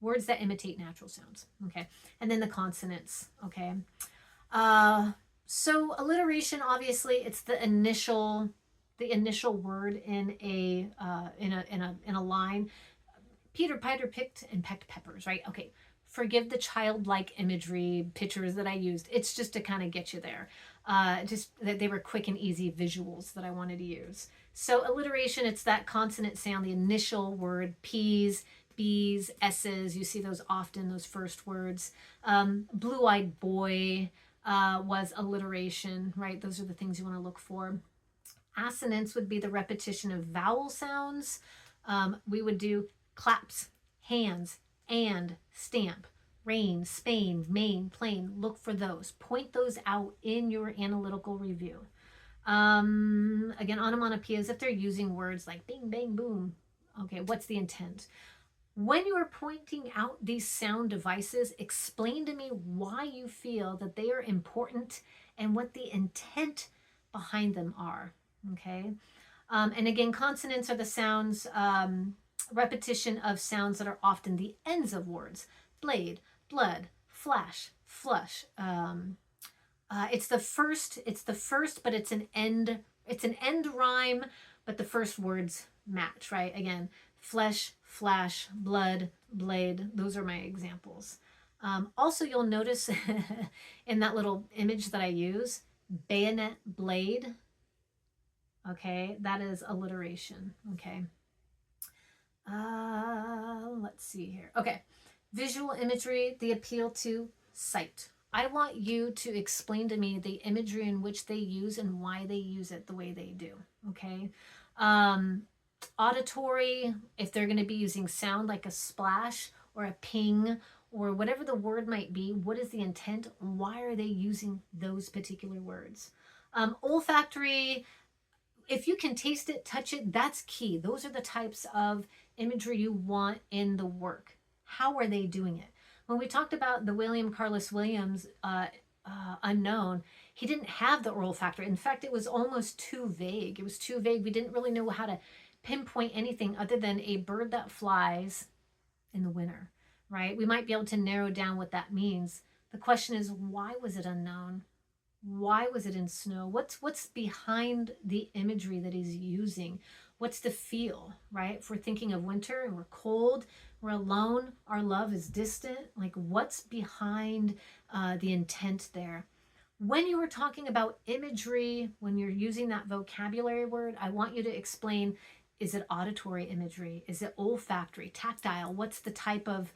Words that imitate natural sounds, okay? And then the consonants, okay? So alliteration, obviously, it's the initial word in a line. Peter picked and pecked peppers, right? Okay, forgive the childlike imagery pictures that I used. It's just to kind of get you there. Just that they were quick and easy visuals that I wanted to use. So alliteration, it's that consonant sound, the initial word, P's, B's, S's. You see those often, those first words. Blue-eyed boy was alliteration, right? Those are the things you want to look for. Assonance would be the repetition of vowel sounds. We would do claps, hands, and, stamp, rain, Spain, main, plane. Look for those. Point those out in your analytical review. Again, onomatopoeias, if they're using words like bing, bang, boom. Okay, what's the intent? When you are pointing out these sound devices, explain to me why you feel that they are important and what the intent behind them are. Okay. And again, consonants are the sounds, repetition of sounds that are often the ends of words. Blade, blood, flash, flush. It's the first, but it's an end, rhyme, but the first words match, right? Again, flesh, flash, blood, blade. Those are my examples. Also, you'll notice in that little image that I use, bayonet, blade. Okay, that is alliteration. Okay. Let's see here. Okay, visual imagery, the appeal to sight. I want you to explain to me the imagery in which they use and why they use it the way they do. Okay. Auditory, if they're going to be using sound like a splash or a ping or whatever the word might be, what is the intent? Why are they using those particular words? Olfactory, if you can taste it, touch it, that's key. Those are the types of imagery you want in the work. How are they doing it? When we talked about the William Carlos Williams unknown, he didn't have the olfactory. In fact, it was almost too vague. It was too vague. We didn't really know how to pinpoint anything other than a bird that flies in the winter, right? We might be able to narrow down what that means. The question is, why was it unknown? Why was it in snow? What's behind the imagery that he's using? What's the feel, right? If we're thinking of winter and we're cold, we're alone, our love is distant, like what's behind the intent there? When you were talking about imagery, when you're using that vocabulary word, I want you to explain, is it auditory imagery? Is it olfactory, tactile? What's the type of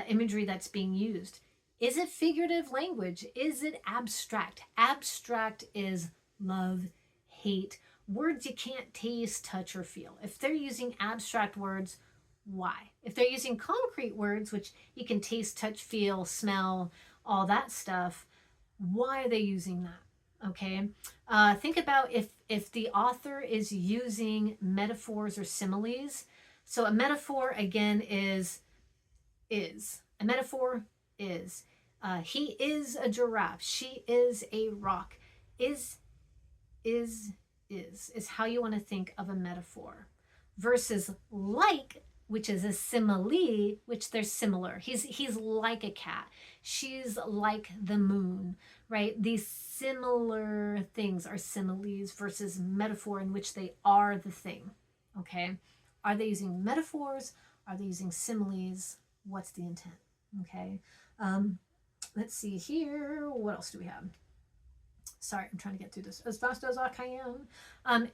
imagery that's being used? Is it figurative language? Is it abstract? Abstract is love, hate, words you can't taste, touch, or feel. If they're using abstract words, why? If they're using concrete words, which you can taste, touch, feel, smell, all that stuff, why are they using that? Okay. Think about if the author is using metaphors or similes. So a metaphor, again, is. A metaphor is. He is a giraffe. She is a rock. Is how you want to think of a metaphor. Versus like, which is a simile, which they're similar. He's like a cat. She's like the moon, right? These similar things are similes versus metaphor in which they are the thing, okay? Are they using metaphors? Are they using similes? What's the intent, okay? Let's see here. What else do we have? Sorry, I'm trying to get through this as fast as I can.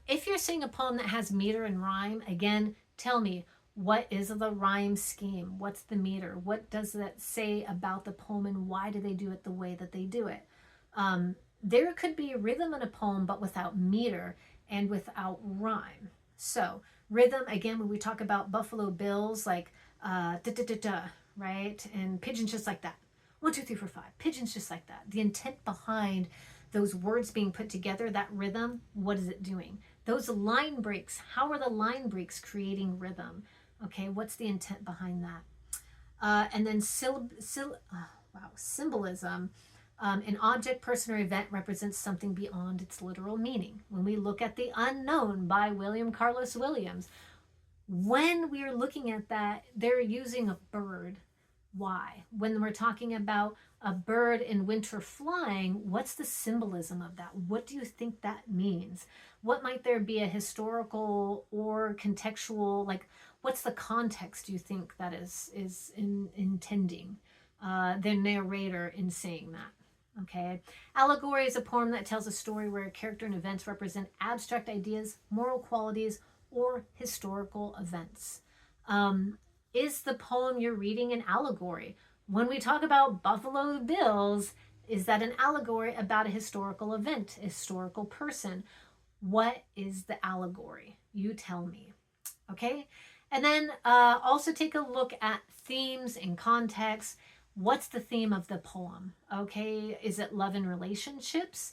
If you're saying a poem that has meter and rhyme, again, tell me, what is the rhyme scheme? What's the meter? What does that say about the poem and why do they do it the way that they do it? There could be rhythm in a poem, but without meter and without rhyme. So rhythm, again, when we talk about Buffalo Bills, like da-da-da-da, right? And pigeons just like that. 1, 2, 3, 4, 5. Pigeons just like that. The intent behind those words being put together, that rhythm, what is it doing? Those line breaks, how are the line breaks creating rhythm? Okay, what's the intent behind that? And then symbolism. An object, person, or event represents something beyond its literal meaning. When we look at The Unknown by William Carlos Williams, when we are looking at that, they're using a bird. Why? When we're talking about a bird in winter flying, what's the symbolism of that? What do you think that means? What might there be a historical or contextual, like what's the context do you think that is intending the narrator in saying that? Okay. Allegory is a poem that tells a story where a character and events represent abstract ideas, moral qualities, or historical events. Is the poem you're reading an allegory? When we talk about Buffalo Bills, is that an allegory about a historical event, a historical person? What is the allegory? You tell me. Okay? And then also take a look at themes and context. What's the theme of the poem? Okay? Is it love and relationships?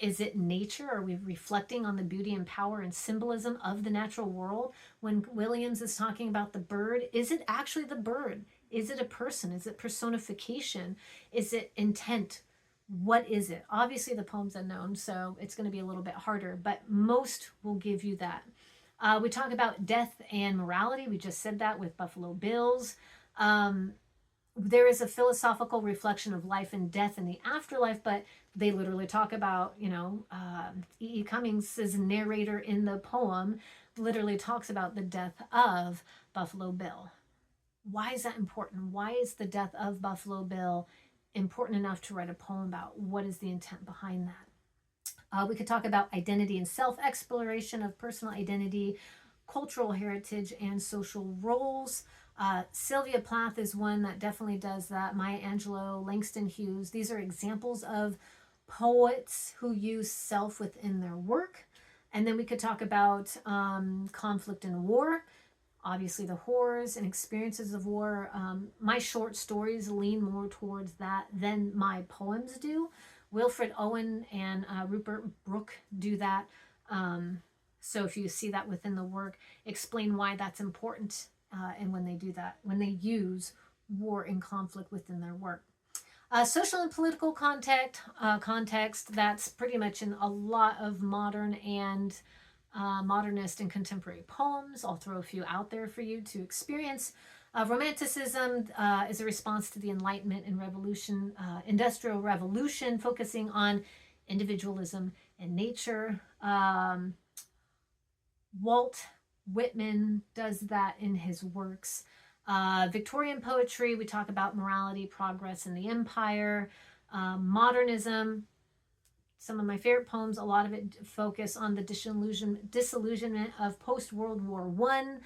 Is it nature? Are we reflecting on the beauty and power and symbolism of the natural world? When Williams is talking about the bird, is it actually the bird? Is it a person? Is it personification? Is it intent? What is it? Obviously, the poem's unknown, so it's going to be a little bit harder, but most will give you that. We talk about death and morality. We just said that with Buffalo Bills. Um, there is a philosophical reflection of life and death in the afterlife, but they literally talk about, E. E. Cummings' narrator in the poem literally talks about the death of Buffalo Bill. Why is that important? Why is the death of Buffalo Bill important enough to write a poem about? What is the intent behind that? We could talk about identity and self exploration of personal identity, cultural heritage, and social roles. Sylvia Plath is one that definitely does that. Maya Angelou, Langston Hughes. These are examples of poets who use self within their work. And then we could talk about conflict and war, obviously the horrors and experiences of war. My short stories lean more towards that than my poems do. Wilfred Owen and Rupert Brooke do that. So if you see that within the work, explain why that's important, and when they do that, when they use war and conflict within their work. Social and political context, that's pretty much in a lot of modern and modernist and contemporary poems. I'll throw a few out there for you to experience. Romanticism is a response to the Enlightenment and Revolution, Industrial Revolution, focusing on individualism and nature. Walt Whitman does that in his works. Victorian poetry, we talk about morality, progress, and the empire. Modernism, some of my favorite poems, a lot of it focus on the disillusionment of post-World War One.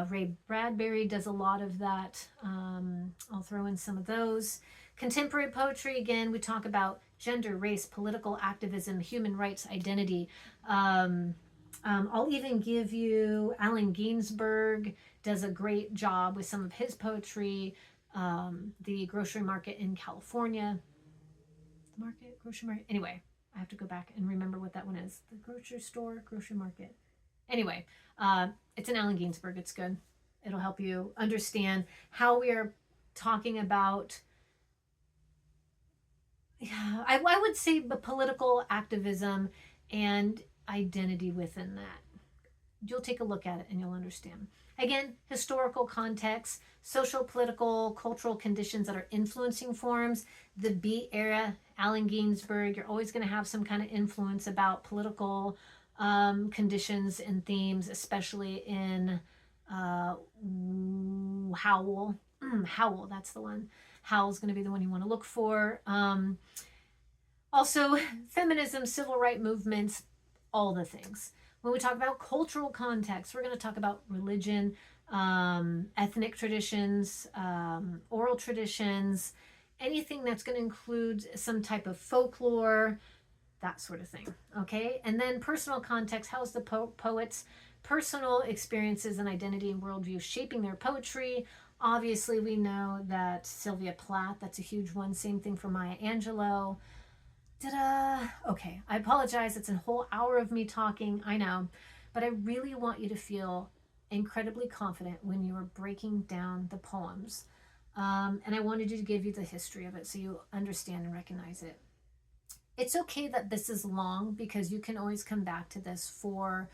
Ray Bradbury does a lot of that. I'll throw in some of those. Contemporary poetry, again, we talk about gender, race, political activism, human rights, identity. I'll even give you Allen Ginsberg does a great job with some of his poetry. The grocery market in California. Grocery market. Anyway, I have to go back and remember what that one is. The grocery store, grocery market. Anyway, it's an Allen Ginsberg. It's good. It'll help you understand how we are talking about, I would say, the political activism and identity within that. You'll take a look at it and you'll understand. Again, historical context, social, political, cultural conditions that are influencing forms. The Beat era, Allen Ginsberg, you're always going to have some kind of influence about political conditions and themes, especially in Howl. Howl, that's the one. Howl's going to be the one you want to look for. Also, feminism, civil rights movements, all the things. When we talk about cultural context, we're going to talk about religion, ethnic traditions, oral traditions, anything that's going to include some type of folklore, that sort of thing. Okay. And then personal context, how's the poet's personal experiences and identity and worldview shaping their poetry? Obviously, we know that Sylvia Plath, that's a huge one. Same thing for Maya Angelou. Okay, I apologize. It's a whole hour of me talking. I know. But I really want you to feel incredibly confident when you are breaking down the poems. And I wanted to give you the history of it so you understand and recognize it. It's okay that this is long because you can always come back to this for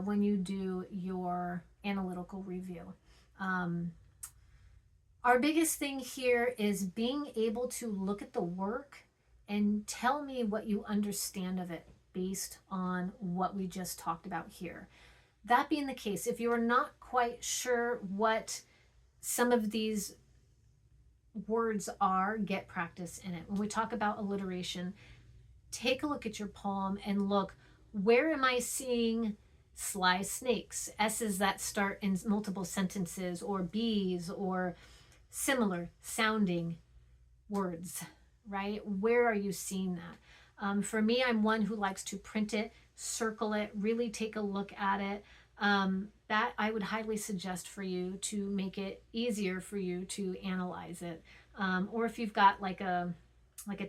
when you do your analytical review. Our biggest thing here is being able to look at the work and tell me what you understand of it based on what we just talked about here. That being the case, if you are not quite sure what some of these words are, get practice in it. When we talk about alliteration, take a look at your poem and look, where am I seeing sly snakes, S's that start in multiple sentences, or B's, or similar sounding words, right? Where are you seeing that? For me, I'm one who likes to print it, circle it, really take a look at it. That I would highly suggest for you to make it easier for you to analyze it. Or if you've got like a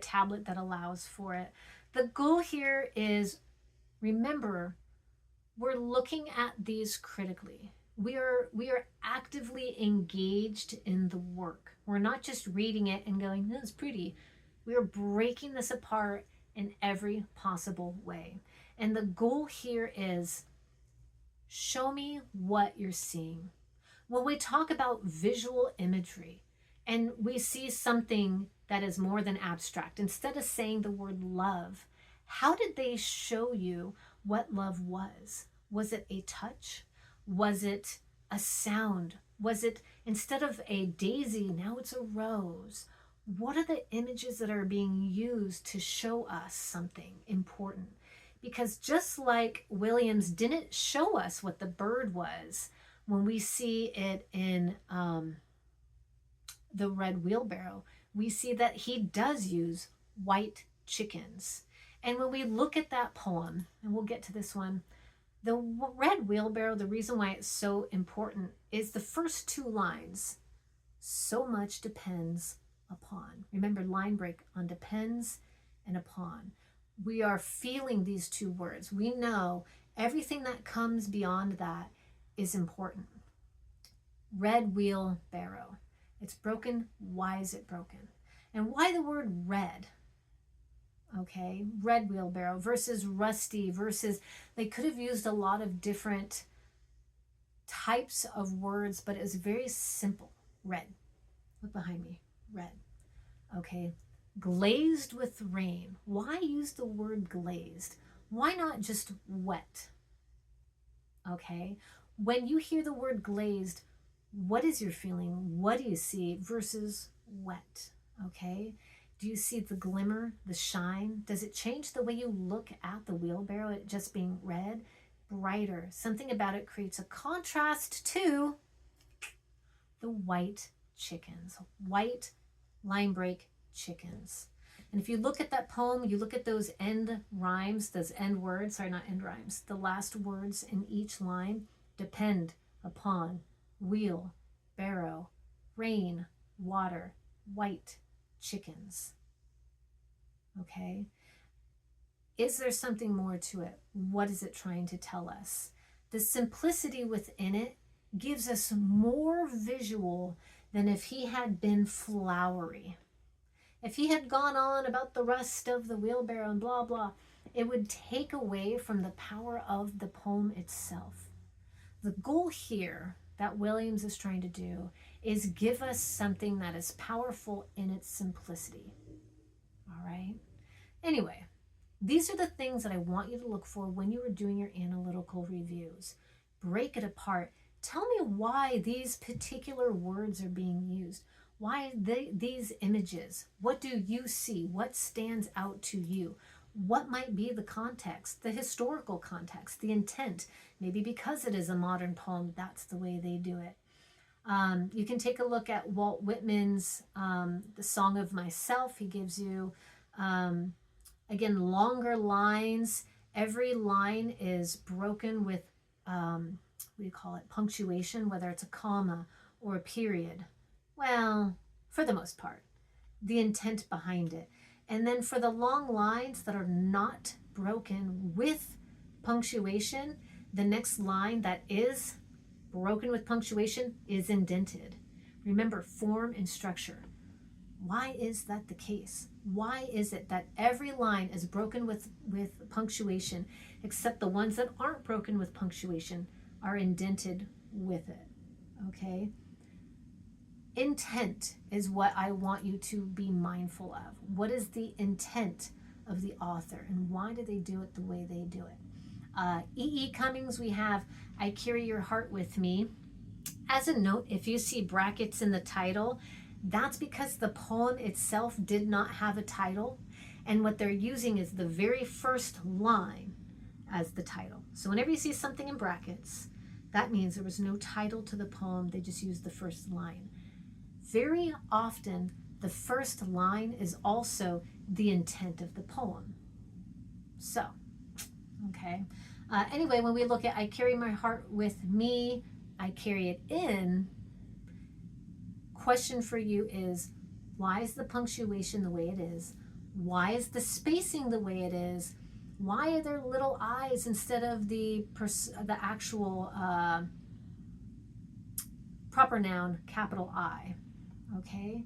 tablet that allows for it. The goal here is, remember, we're looking at these critically. We are actively engaged in the work. We're not just reading it and going, "That's pretty." We are breaking this apart in every possible way. And the goal here is show me what you're seeing. When we talk about visual imagery and we see something that is more than abstract, instead of saying the word love, how did they show you what love was? Was it a touch? Was it a sound? Was it, instead of a daisy, now it's a rose? What are the images that are being used to show us something important? Because just like Williams didn't show us what the bird was, when we see it in the Red Wheelbarrow, we see that he does use white chickens. And when we look at that poem, and we'll get to this one, the Red Wheelbarrow, the reason why it's so important is the first two lines. So much depends upon. Remember, line break on depends and upon. We are feeling these two words. We know everything that comes beyond that is important. Red wheelbarrow. It's broken. Why is it broken? And why the word red? Okay, red wheelbarrow versus rusty versus, they could have used a lot of different types of words, but it was very simple. Red. Look behind me. Red. Okay. Glazed with rain. Why use the word glazed? Why not just wet? Okay. When you hear the word glazed, what is your feeling? What do you see versus wet? Okay. Do you see the glimmer, the shine? Does it change the way you look at the wheelbarrow, it just being red? Brighter. Something about it creates a contrast to the white chickens. White line break chickens. And if you look at that poem, you look at those end rhymes, those end words, sorry, not end rhymes, the last words in each line: depend upon, wheel, barrow, rain, water, white chickens. Okay. Is there something more to it? What is it trying to tell us? The simplicity within it gives us more visual than if he had been flowery. If he had gone on about the rest of the wheelbarrow and blah, blah, it would take away from the power of the poem itself. The goal here that Williams is trying to do is give us something that is powerful in its simplicity. All right? Anyway, these are the things that I want you to look for when you are doing your analytical reviews. Break it apart. Tell me why these particular words are being used. Why these images? What do you see? What stands out to you? What might be the context, the historical context, the intent? Maybe because it is a modern poem, that's the way they do it. You can take a look at Walt Whitman's The Song of Myself. He gives you, again, longer lines. Every line is broken with, what do you call it, punctuation, whether it's a comma or a period. Well, for the most part, the intent behind it. And then for the long lines that are not broken with punctuation, the next line that is broken with punctuation is indented. Remember, form and structure. Why is that the case? Why is it that every line is broken with punctuation, except the ones that aren't broken with punctuation are indented with it? Okay? Intent is what I want you to be mindful of. What is the intent of the author, and why do they do it the way they do it? E.E. Cummings, we have I Carry Your Heart With Me. As a note, if you see brackets in the title, that's because the poem itself did not have a title, and what they're using is the very first line as the title. So whenever you see something in brackets, that means there was no title to the poem, they just used the first line. Very often, the first line is also the intent of the poem. So, okay. Anyway, when we look at I Carry My Heart With Me, I Carry It In, question for you is, why is the punctuation the way it is? Why is the spacing the way it is? Why are there little I's instead of the actual proper noun, capital I? Okay,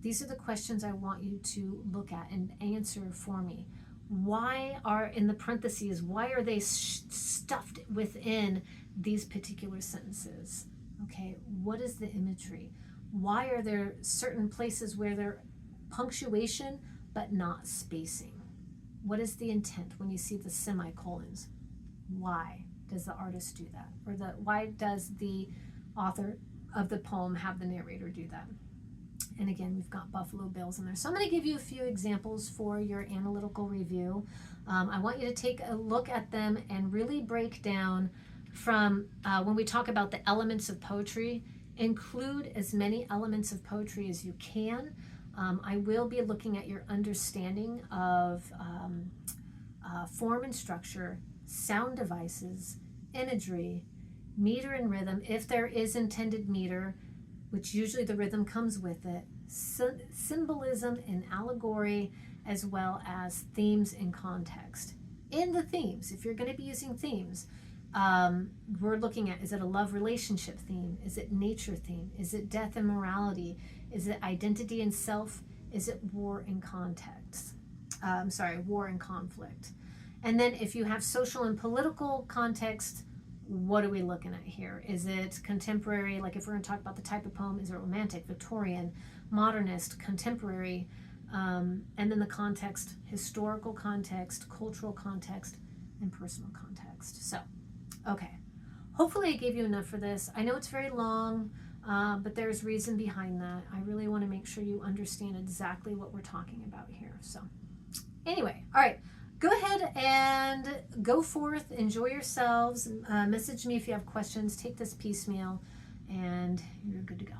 These are the questions I want you to look at and answer for me. Why are, in the parentheses, why are they stuffed within these particular sentences? Okay, what is the imagery? Why are there certain places where there punctuation but not spacing? What is the intent when you see the semicolons? Why does the artist do that? Or why does the author of the poem have the narrator do that? And again, we've got Buffalo Bills in there. So I'm going to give you a few examples for your analytical review. I want you to take a look at them and really break down from when we talk about the elements of poetry, include as many elements of poetry as you can. I will be looking at your understanding of form and structure, sound devices, imagery, meter and rhythm, if there is intended meter, which usually the rhythm comes with it, symbolism and allegory, as well as themes and context. In the themes, if you're going to be using themes, we're looking at, is it a love relationship theme? Is it nature theme? Is it death and morality? Is it identity and self? Is it war and context? War and conflict. And then if you have social and political context, what are we looking at here? Is it contemporary, like if we're going to talk about the type of poem, is it romantic, Victorian, modernist, contemporary, and then the context, historical context, cultural context, and personal context. So, okay. Hopefully I gave you enough for this. I know it's very long, but there's reason behind that. I really want to make sure you understand exactly what we're talking about here. So, anyway, all right. Go ahead and go forth, enjoy yourselves. Message me if you have questions. Take this piecemeal, and you're good to go.